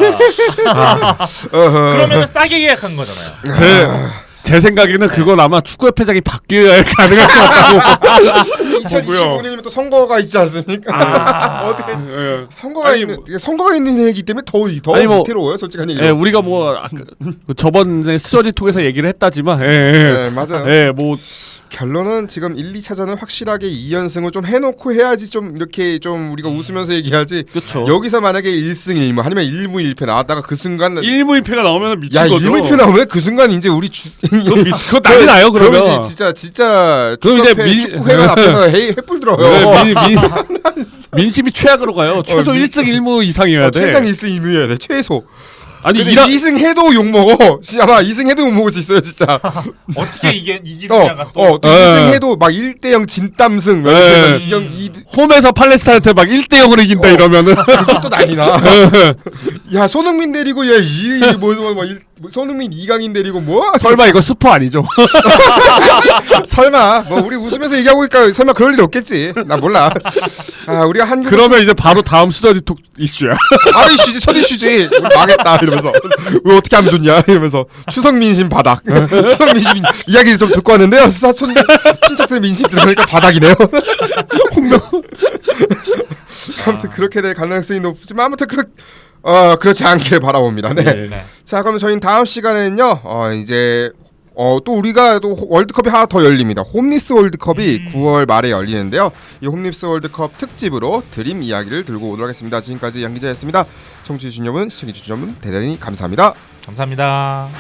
C: 그러면 싸게 계약한 거잖아요.
B: 제 생각에는 그건 아마 축구협회장이 바뀌어야 가능할 것 같다고.
A: 2025년이면 또 선거가 있지 않습니까? 어떻게 선거가 있는 얘기 때문에 더 위태로워요, 솔직한 얘기로.
B: 우리가 뭐 저번에 스터디 통해서 얘기를 했다지만,
A: 네, 맞아요.
B: 뭐
A: 결론은 지금 1, 2차전은 확실하게 2연승을 좀 해놓고 해야지 좀 이렇게 좀 우리가 웃으면서 얘기하지.
B: 그쵸.
A: 여기서 만약에 1승 1무 아니면 1무 1패 나왔다가 그 순간
B: 1무 1패가 나오면 미친
A: 야,
B: 거죠.
A: 1무 1패 나오면 그 순간 이제 우리
B: 그거 난리 나요. 그러면
A: 진짜
B: 그럼 이제
A: 축구회관 앞에서 햇불 들어요.
B: 민심이 최악으로 가요. 최소 1승 1무 이상이어야 돼.
A: 최상 1승 1무여야 돼. 최소.
B: 아니
A: 근데
B: 이라
A: 2승 해도 욕 먹어. 아마 2승 해도 못 먹을 수 있어요, 진짜.
C: 어떻게 이기느냐가 또.
A: 또 2승 해도 막 1대0 진땀승.
B: 홈에서 팔레스타인한테 막 1대0으로 이긴다 이러면은
A: 그것도 난리나. 야, 손흥민 데리고 손흥민 이강인 데리고 뭐?
B: 설마 이거 스포 아니죠?
A: 설마 뭐 우리 웃으면서 얘기하고 있니까 설마 그럴 일 없겠지. 나 몰라. 아, 우리가 한국
B: 그러면 이제 바로 다음 스터디톡 이슈야.
A: 바로 이슈지, 첫 이슈지. 우리 망했다 이러면서 왜 어떻게 하면 좋냐 이러면서 추석 민심 바닥. 추석 민심 이야기 좀 듣고 왔는데요. 사촌 친척들 민심 들으니까 바닥이네요. 홍명. 아무튼 그렇게 될 가능성이 높지만 아무튼 그렇지 않기를 바라봅니다. 네.
C: 네.
A: 자, 그럼 저희는 다음 시간에는요. 이제 또 우리가 또 월드컵이 하나 더 열립니다. 홈리스 월드컵이 9월 말에 열리는데요. 이 홈리스 월드컵 특집으로 드림 이야기를 들고 오도록 하겠습니다. 지금까지 양 기자였습니다. 청취해주신 여러분, 시청해주신 여러분 대단히 감사합니다.
C: 감사합니다.